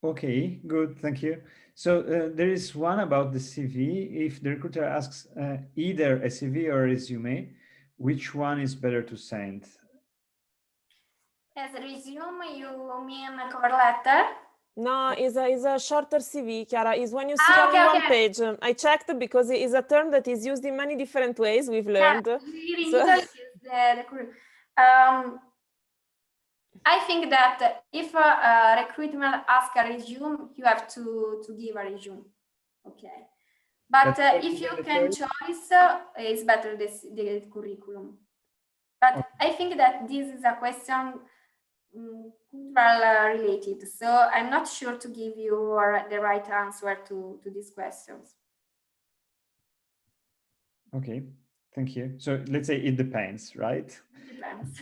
Okay, good, thank you. So there is one about the CV. If the recruiter asks either a CV or a resume, which one is better to send? As a resume, you mean a cover letter? No, is a shorter CV, Chiara. Is when you see only one page. I checked because it is a term that is used in many different ways. We've learned. Yeah, I think that if a recruitment asks a resume, you have to give a resume. Okay. But if you can choose, it's better the curriculum. But I think that this is a question cultural related. So I'm not sure to give you the right answer to these questions. Okay, thank you. So let's say it depends, right? It depends.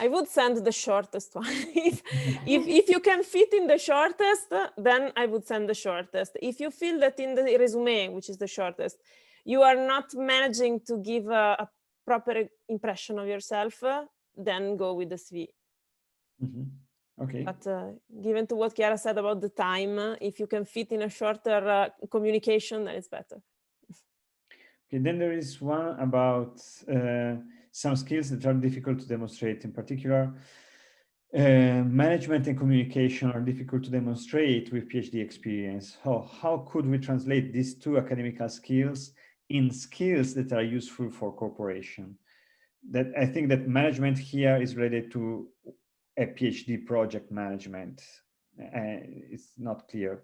I would send the shortest one. if you can fit in the shortest, then I would send the shortest. If you feel that in the resume, which is the shortest, you are not managing to give a proper impression of yourself, then go with the CV. Okay. But given to what Chiara said about the time, if you can fit in a shorter communication, then it's better. Okay, then there is one about some skills that are difficult to demonstrate. In particular, management and communication are difficult to demonstrate with PhD experience. How could we translate these two academical skills in skills that are useful for corporation? That I think that management here is related to a PhD project management. It's not clear.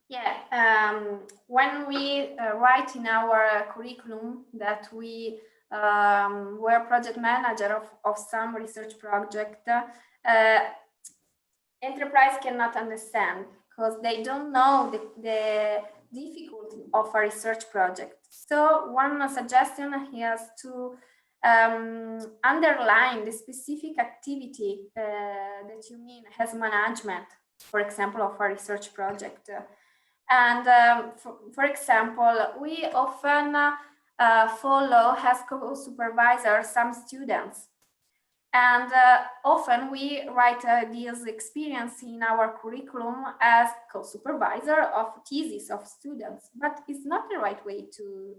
Yeah, when we write in our curriculum that we were project manager of some research project, enterprise cannot understand because they don't know the difficulty of a research project. So one suggestion is to underline the specific activity that you mean as management, for example, of a research project. And for example, we often follow as co-supervisor some students. And often we write this experience in our curriculum as co-supervisor of thesis of students, but it's not the right way to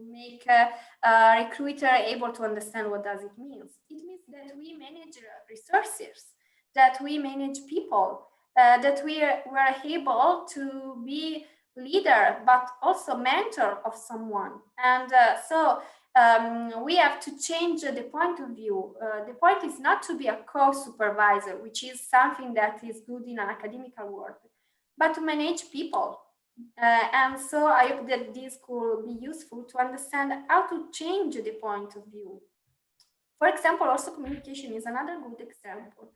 make a recruiter able to understand what does it mean. It means that we manage resources, that we manage people, that we were able to be leader, but also mentor of someone. And so we have to change the point of view. The point is not to be a co-supervisor, which is something that is good in an academical world, but to manage people. And so I hope that this could be useful to understand how to change the point of view. For example, also communication is another good example.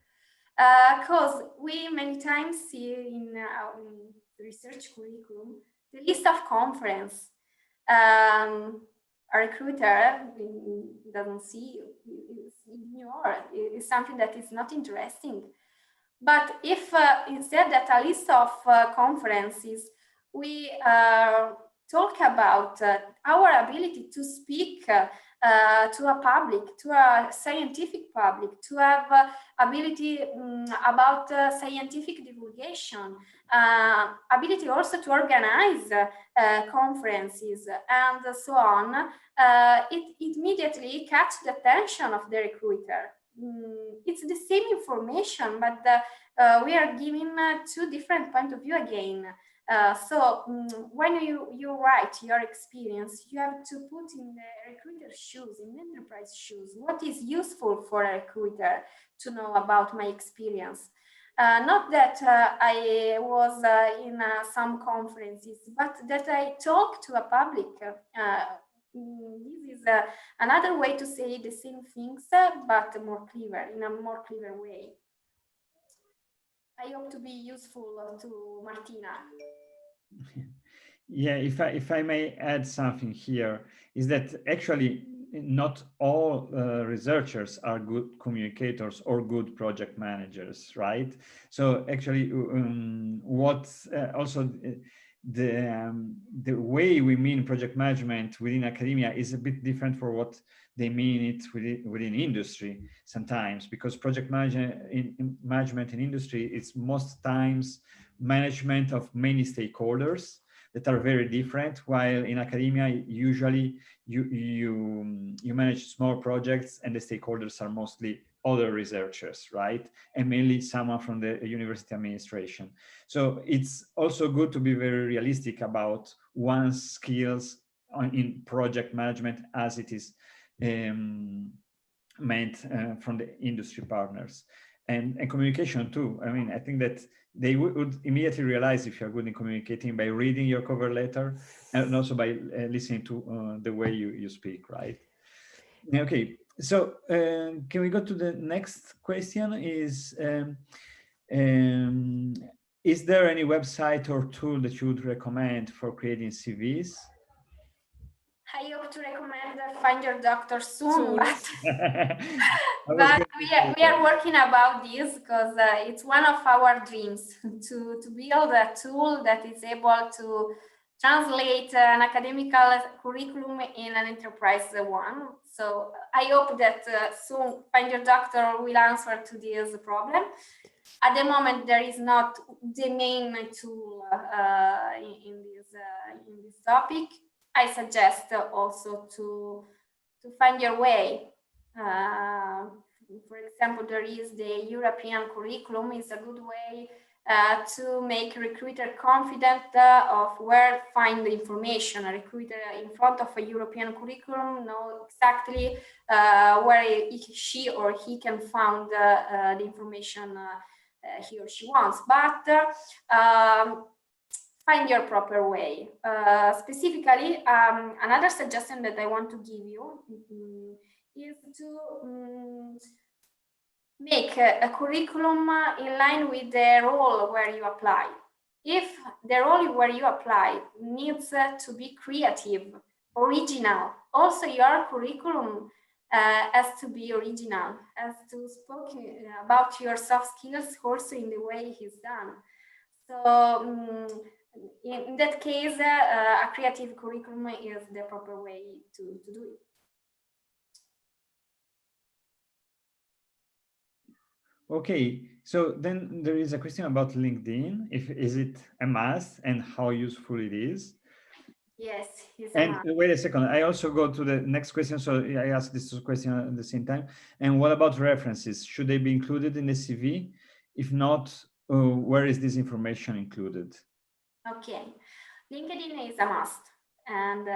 Because we many times see in the research curriculum the list of conference. A recruiter doesn't see, ignore, is something that is not interesting. But if instead that a list of conferences, we talk about our ability to speak to a public, to a scientific public, to have ability about scientific divulgation, ability also to organize conferences and so on, it immediately catches the attention of the recruiter. It's the same information, but we are giving two different points of view again. So when you write your experience, you have to put in the recruiter's shoes, in the enterprise shoes, what is useful for a recruiter to know about my experience. Not that I was in some conferences, but that I talk to a public. This is another way to say the same things, but more clever, in a more clever way. I hope to be useful to Martina. Yeah, if I may add something here, is that actually not all researchers are good communicators or good project managers, right? So actually, also the way we mean project management within academia is a bit different for what they mean it within industry sometimes, because project management in industry is most times management of many stakeholders that are very different, while in academia usually you manage small projects and the stakeholders are mostly other researchers, right? And mainly someone from the university administration. So it's also good to be very realistic about one's skills in project management as it is meant from the industry partners. And communication too. I mean, I think that they would immediately realize if you're good in communicating by reading your cover letter and also by listening to the way you speak, right? Okay, so can we go to the next question? Is there any website or tool that you would recommend for creating CVs? I hope to recommend Find Your Doctor soon. But, but we are working about this because it's one of our dreams to build a tool that is able to translate an academical curriculum in an enterprise one. So I hope that soon Find Your Doctor will answer to this problem. At the moment, there is not the main tool in this topic. I suggest also to find your way. For example, there is the European curriculum. It's a good way to make a recruiter confident of where to find the information. A recruiter in front of a European curriculum know exactly where she or he can find the information he or she wants. But find your proper way. Specifically, another suggestion that I want to give you is to make a curriculum in line with the role where you apply. If the role where you apply needs to be creative, original, also your curriculum has to be original, has to speak about your soft skills also in the way it's done. So in that case, a creative curriculum is the proper way to do it. Okay, so then there is a question about LinkedIn. Is it a must and how useful it is? Yes, and wait a second, I also go to the next question, so I ask this question at the same time. And what about references? Should they be included in the CV? If not, where is this information included? Okay, LinkedIn is a must, and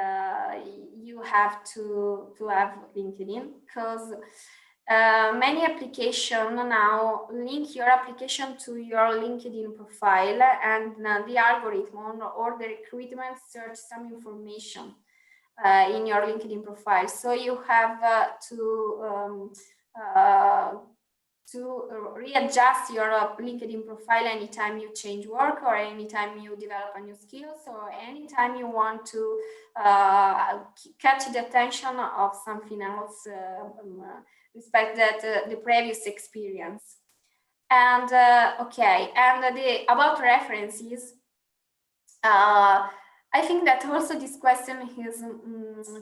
you have to have LinkedIn because many applications now link your application to your LinkedIn profile, and the algorithm or the recruitment search some information in your LinkedIn profile. So you have to readjust your LinkedIn profile anytime you change work, or anytime you develop a new skill, or anytime you want to catch the attention of something else respect that the previous experience. And okay, and about references, I think that also this question is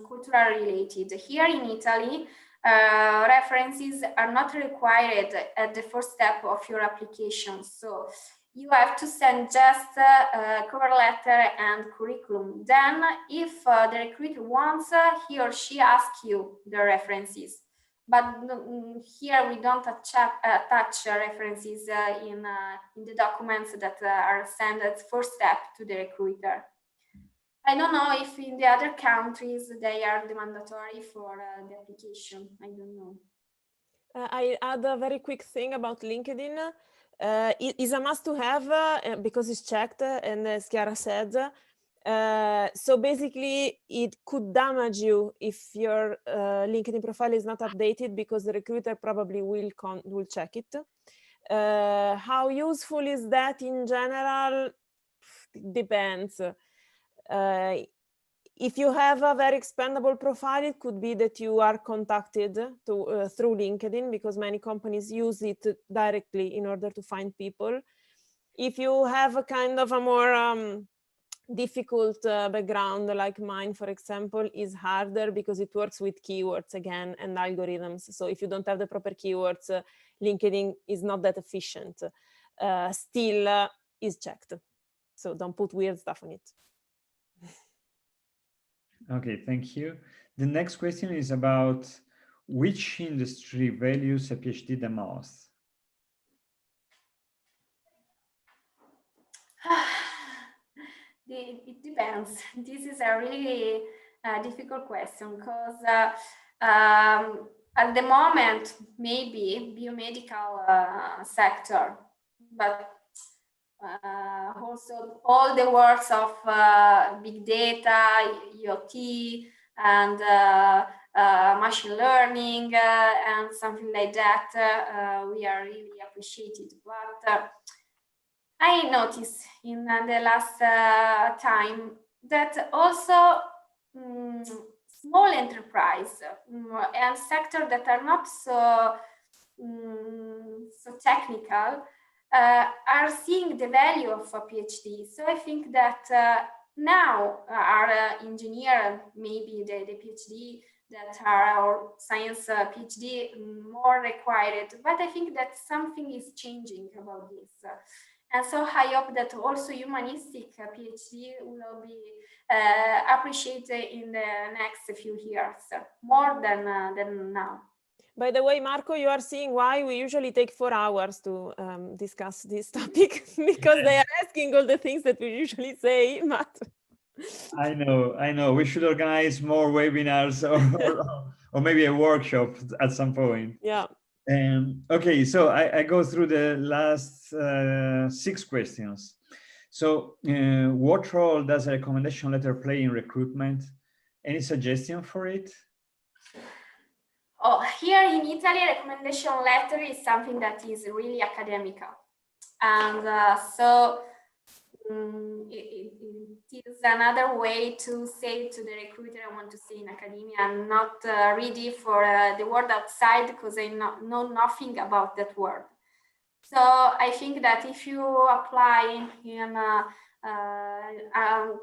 cultural related. Here in Italy, references are not required at the first step of your application. So you have to send just a cover letter and curriculum. Then if the recruiter wants, he or she asks you the references. But here we don't attach references in the documents that are sent as first step to the recruiter. I don't know if in the other countries they are mandatory for the application. I don't know. I add a very quick thing about LinkedIn. It is a must to have because it's checked, and as Chiara said. So basically, it could damage you if your LinkedIn profile is not updated, because the recruiter probably will check it. How useful is that in general? Depends. If you have a very expandable profile, it could be that you are contacted through LinkedIn, because many companies use it directly in order to find people. If you have a kind of a more difficult background like mine, for example, is harder because it works with keywords again and algorithms. So if you don't have the proper keywords, LinkedIn is not that efficient. Still is checked. So don't put weird stuff on it. Okay, thank you. The next question is about which industry values a PhD the most? It depends. This is a really difficult question, because at the moment, maybe biomedical sector, but also all the works of big data, IoT, and machine learning, and something like that, we are really appreciated. But I noticed in the last time that also small enterprise and sector that are not so technical are seeing the value of a PhD. So I think that now our engineer, maybe the PhD that are our science PhD more required, but I think that something is changing about this. And so I hope that also humanistic PhD will be appreciated in the next few years, more than now. By the way, Marco, you are seeing why we usually take 4 hours to discuss this topic, because they are asking all the things that we usually say, but... I know. We should organize more webinars or maybe a workshop at some point. Yeah. Okay, so I go through the last 6 questions. So what role does a recommendation letter play in recruitment? Any suggestion for it? Oh, here in Italy, a recommendation letter is something that is really academical. And so it is another way to say to the recruiter, I want to stay in academia. I'm not ready for the world outside because I know nothing about that world. So I think that if you apply in a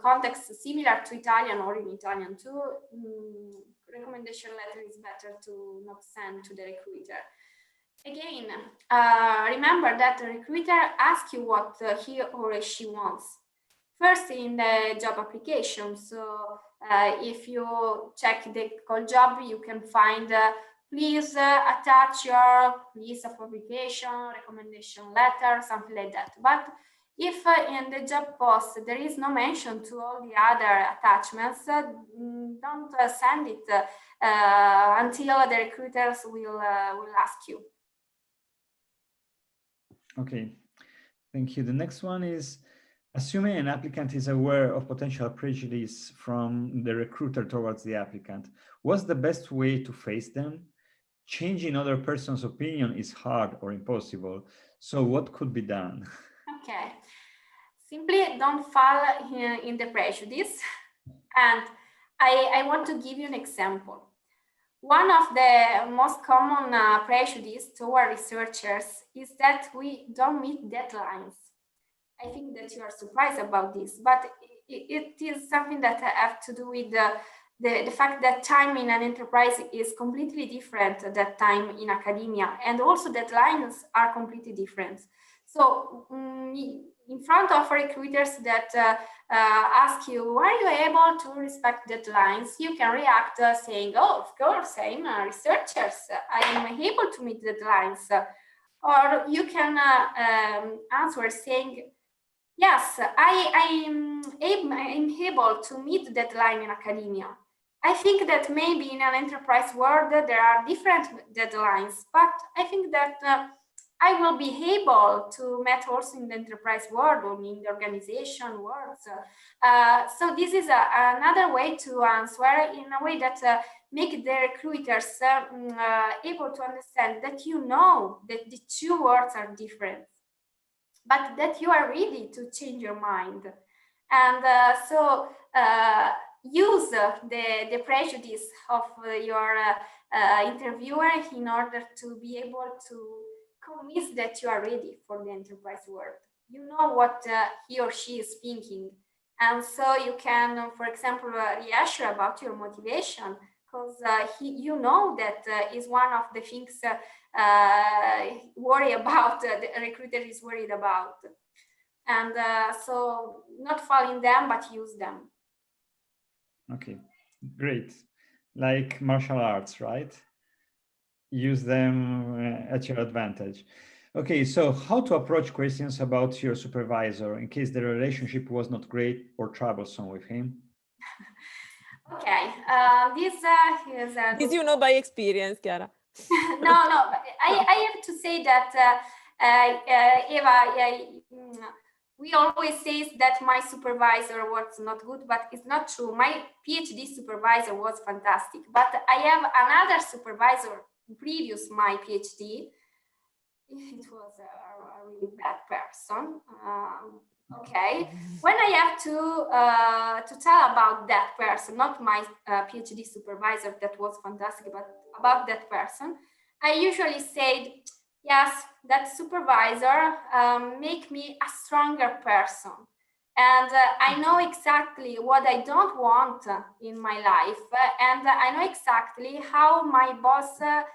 context similar to Italian or in Italian too, recommendation letter is better to not send to the recruiter. Again, remember that the recruiter asks you what he or she wants. First in the job application. So if you check the call job, you can find please attach your list of application, recommendation letter, something like that. But if in the job post there is no mention to all the other attachments, don't send it until the recruiters will ask you. Okay, thank you. The next one is, assuming an applicant is aware of potential prejudice from the recruiter towards the applicant, what's the best way to face them? Changing other person's opinion is hard or impossible. So what could be done? Okay, simply don't fall in the prejudice. And I want to give you an example. One of the most common prejudice toward researchers is that we don't meet deadlines. I think that you are surprised about this, but it is something that has to do with the fact that time in an enterprise is completely different than time in academia, and also deadlines are completely different. So in front of recruiters that ask you, are you able to respect deadlines? You can react saying, oh, of course, I'm a researcher, I am able to meet deadlines. Or you can answer saying, yes, I'm able to meet the deadline in academia. I think that maybe in an enterprise world there are different deadlines, but I think that I will be able to meet also in the enterprise world or in the organization world. So this is another way to answer in a way that make the recruiters able to understand that you know that the two words are different, but that you are ready to change your mind. And so use the prejudice of your interviewer in order to be able to convince that you are ready for the enterprise world. You know what he or she is thinking. And so you can, for example, reassure about your motivation, because you know that is one of the things worry about, the recruiter is worried about. And so not fall in them, but use them. Okay, great. Like martial arts, right? Use them at your advantage. Okay, so how to approach questions about your supervisor in case the relationship was not great or troublesome with him? Okay, this is this you know by experience, Chiara. No, I have to say that Eva, we always say that my supervisor was not good, but it's not true. My PhD supervisor was fantastic, but I have another supervisor previous my PhD. It was a really bad person. Okay, when I have to tell about that person, not my PhD supervisor, that was fantastic, but about that person, I usually say, yes, that supervisor make me a stronger person. And I know exactly what I don't want in my life, and I know exactly how my boss have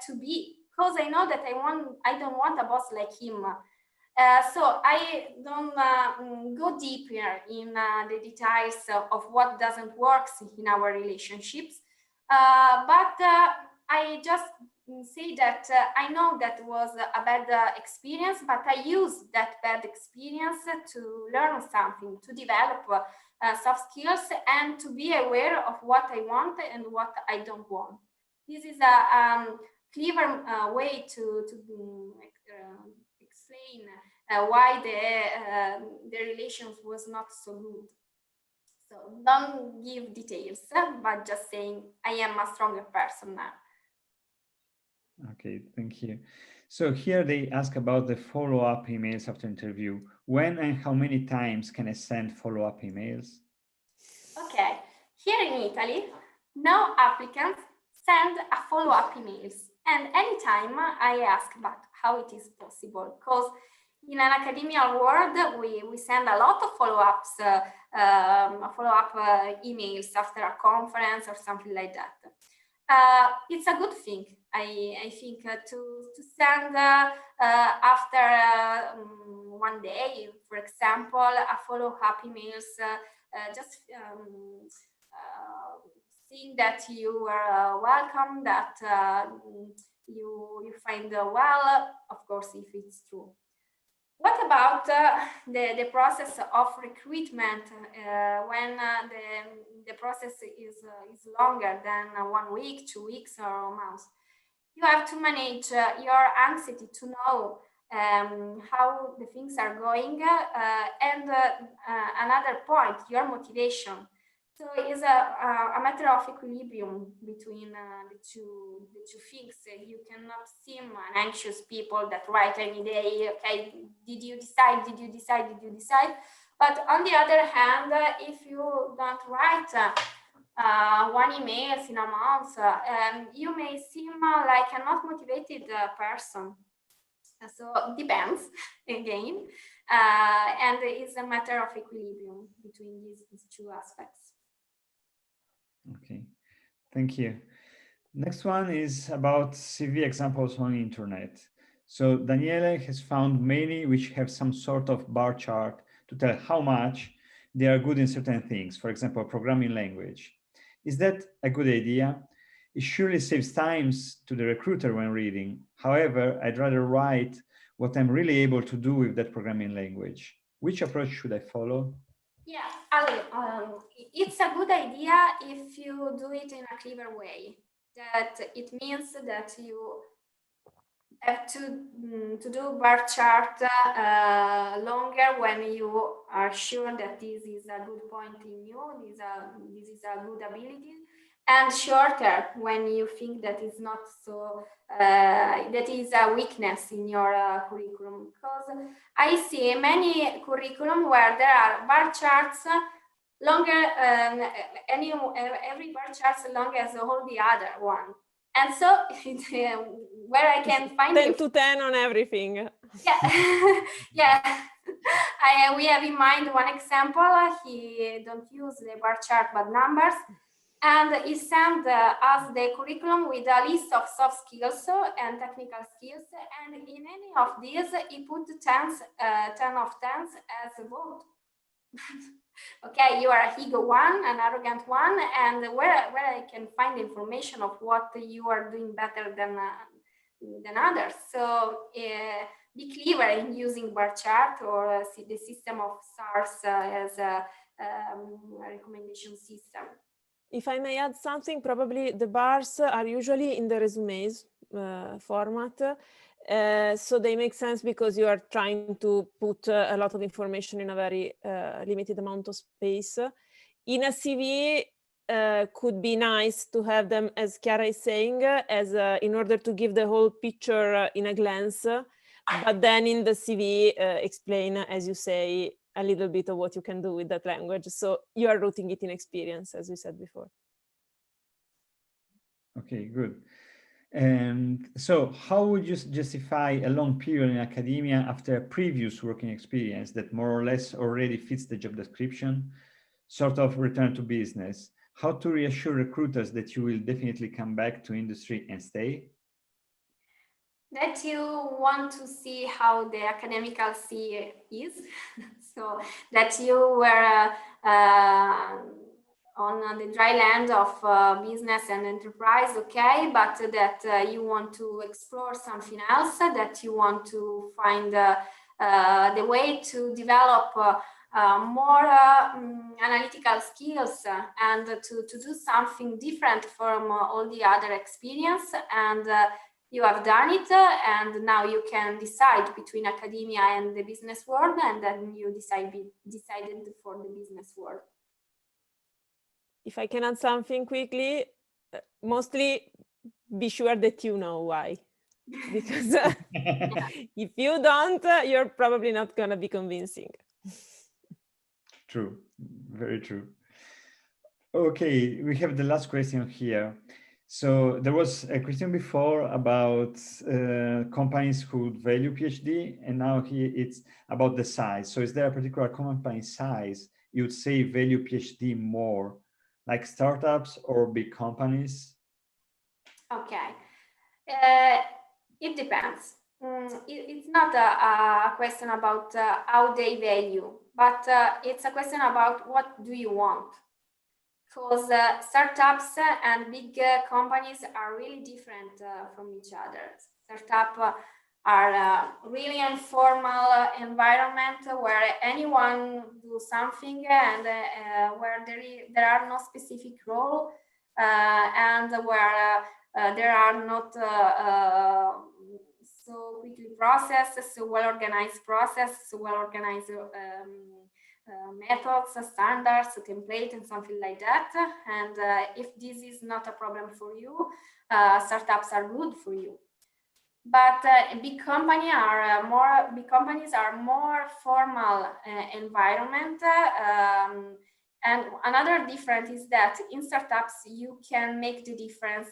to be, because I know that I don't want a boss like him. So I don't go deeper in the details of what doesn't work in our relationships, but I just say that I know that was a bad experience, but I use that bad experience to learn something, to develop soft skills, and to be aware of what I want and what I don't want. This is a clever way to explain why the relations was not so good. So don't give details, but just saying I am a stronger person now. Okay, thank you. So here they ask about the follow-up emails after interview. When and how many times can I send follow-up emails? Okay, here in Italy, no applicants send a follow-up emails. And anytime I ask about how it is possible, because in an academic world, we send a lot of follow-ups, emails after a conference or something like that. It's a good thing, I think, to send after 1 day, for example, a follow-up emails, just seeing that you are welcome, that you find well, of course, if it's true. What about the process of recruitment when the process is longer than 1 week, 2 weeks, or a month? You have to manage your anxiety to know how the things are going, and another point, your motivation. So it's a matter of equilibrium between the two things. You cannot seem an anxious people that write any day, okay, did you decide, did you decide, did you decide? But on the other hand, if you don't write 1 email in a month, you may seem like a not motivated person. So it depends again, and it's a matter of equilibrium between these two aspects. Okay, thank you. Next one is about CV examples on the internet. So Daniele has found many which have some sort of bar chart to tell how much they are good in certain things, for example, programming language. Is that a good idea? It surely saves time to the recruiter when reading. However, I'd rather write what I'm really able to do with that programming language. Which approach should I follow? Yeah, it's a good idea if you do it in a clever way. That it means that you have to do bar chart longer when you are sure that this is a good point in you, this is a good ability, and shorter when you think that is not so, that is a weakness in your curriculum. Because I see many curriculum where there are bar charts longer, every bar charts long as all the other one. And so where I can find 10 to 10 on everything. Yeah, yeah. We have in mind one example. He don't use the bar chart but numbers, and he sent us the curriculum with a list of soft skills and technical skills, and in any of these he put 10 of 10s as a vote. Okay, you are a ego one, an arrogant one, and where I can find information of what you are doing better than others. So be clever in using bar chart or the system of stars as a recommendation system. If I may add something, probably the bars are usually in the resumes format. So they make sense because you are trying to put a lot of information in a very limited amount of space. In a CV, could be nice to have them, as Chiara is saying, as in order to give the whole picture in a glance. but then in the CV, explain, as you say, a little bit of what you can do with that language. So you are rooting it in experience, as we said before. Okay, good. And so how would you justify a long period in academia after a previous working experience that more or less already fits the job description, sort of return to business? How to reassure recruiters that you will definitely come back to industry and stay? That you want to see how the academical sea is. So that you were on the dry land of business and enterprise, okay, but that you want to explore something else, that you want to find the way to develop more analytical skills and to do something different from all the other experience, and you have done it, and now you can decide between academia and the business world, and then you decided for the business world. If I can add something quickly, mostly be sure that you know why. Because if you don't, you're probably not going to be convincing. True, very true. Okay, we have the last question here. So there was a question before about companies who value PhD, and now here it's about the size. So is there a particular company size you would say value PhD more, like startups or big companies? Okay, it depends. It's not a question about how they value, but it's a question about what do you want. Because startups and big companies are really different from each other. Startups are really informal environment where anyone do something, and where there are no specific role, and where there are not so quickly processed, so well organized process, so well organized methods, standards, template, and something like that. And if this is not a problem for you, startups are good for you. But big companies are more formal environment. And another difference is that in startups you can make the difference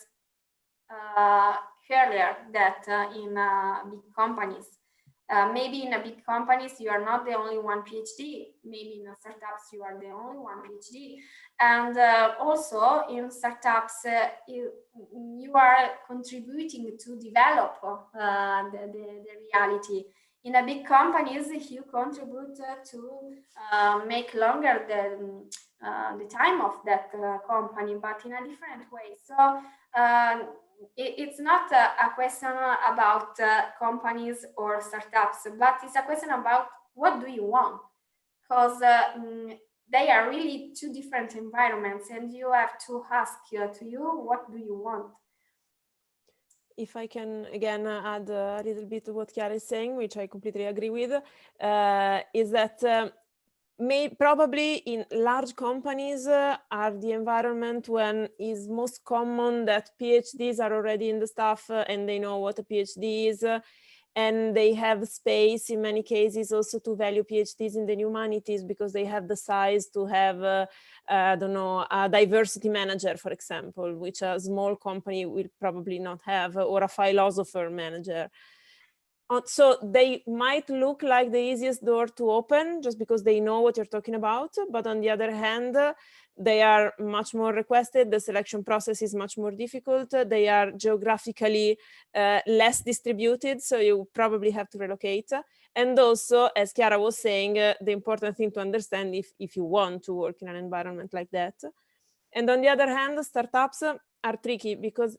earlier than in big companies. Maybe in a big companies you are not the only one PhD. Maybe in startups you are the only one PhD. And also in startups you are contributing to develop the reality. In a big companies you contribute to make longer the time of that company, but in a different way. So it's not a question about companies or startups, but it's a question about what do you want, because they are really two different environments, and you have to ask to you, what do you want? If I can again add a little bit to what Chiara is saying, which I completely agree with, is that probably in large companies are the environment when is most common that PhDs are already in the staff and they know what a PhD is, and they have space in many cases also to value PhDs in the humanities because they have the size to have, I don't know, a diversity manager, for example, which a small company will probably not have, or a philosopher manager. So they might look like the easiest door to open just because they know what you're talking about, but on the other hand, they are much more requested. The selection process is much more difficult. They are geographically less distributed, so you probably have to relocate. And also, as Chiara was saying, the important thing to understand if you want to work in an environment like that. And on the other hand, startups are tricky because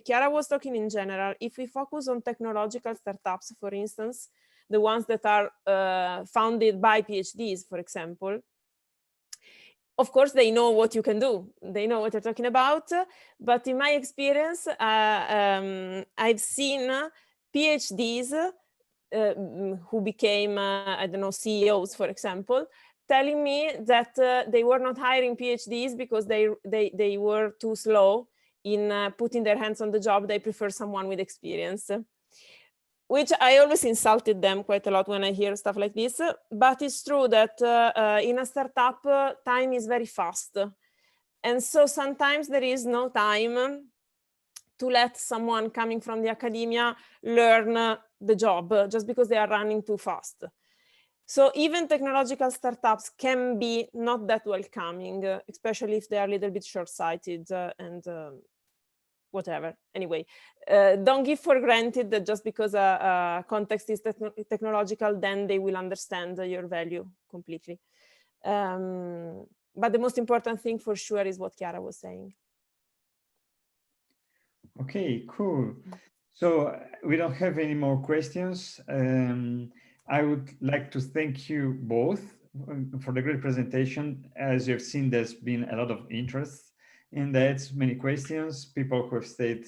Chiara was talking in general, if we focus on technological startups, for instance, the ones that are founded by PhDs, for example, of course, they know what you can do. They know what you're talking about. But in my experience, I've seen PhDs who became, I don't know, CEOs, for example, telling me that they were not hiring PhDs because they were too slow in putting their hands on the job. They prefer someone with experience. which I always insulted them quite a lot when I hear stuff like this, but it's true that in a startup, time is very fast. And so sometimes there is no time to let someone coming from the academia learn the job just because they are running too fast. So even technological startups can be not that welcoming, especially if they are a little bit short-sighted and whatever. Anyway, don't give for granted that just because a context is technological, then they will understand your value completely. But the most important thing for sure is what Chiara was saying. Okay, cool. So we don't have any more questions. I would like to thank you both for the great presentation. As you've seen, there's been a lot of interest in that, many questions, people who have stayed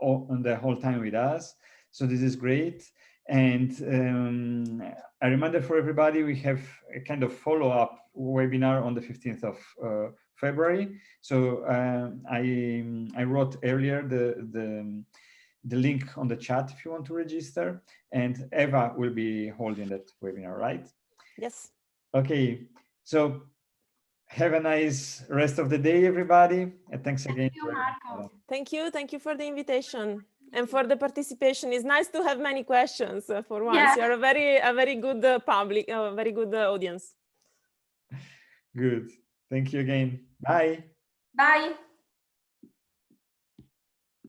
on the whole time with us. So this is great. And a reminder for everybody, we have a kind of follow-up webinar on the 15th of February. So I wrote earlier the link on the chat if you want to register, and Eva will be holding that webinar, right? Yes. Okay, so have a nice rest of the day, everybody, and thanks again. Thank you, Marco. Thank you for the invitation and for the participation. It's nice to have many questions for once. Yeah. You're a very good public, very good audience. Good. Thank you again. Bye. Bye.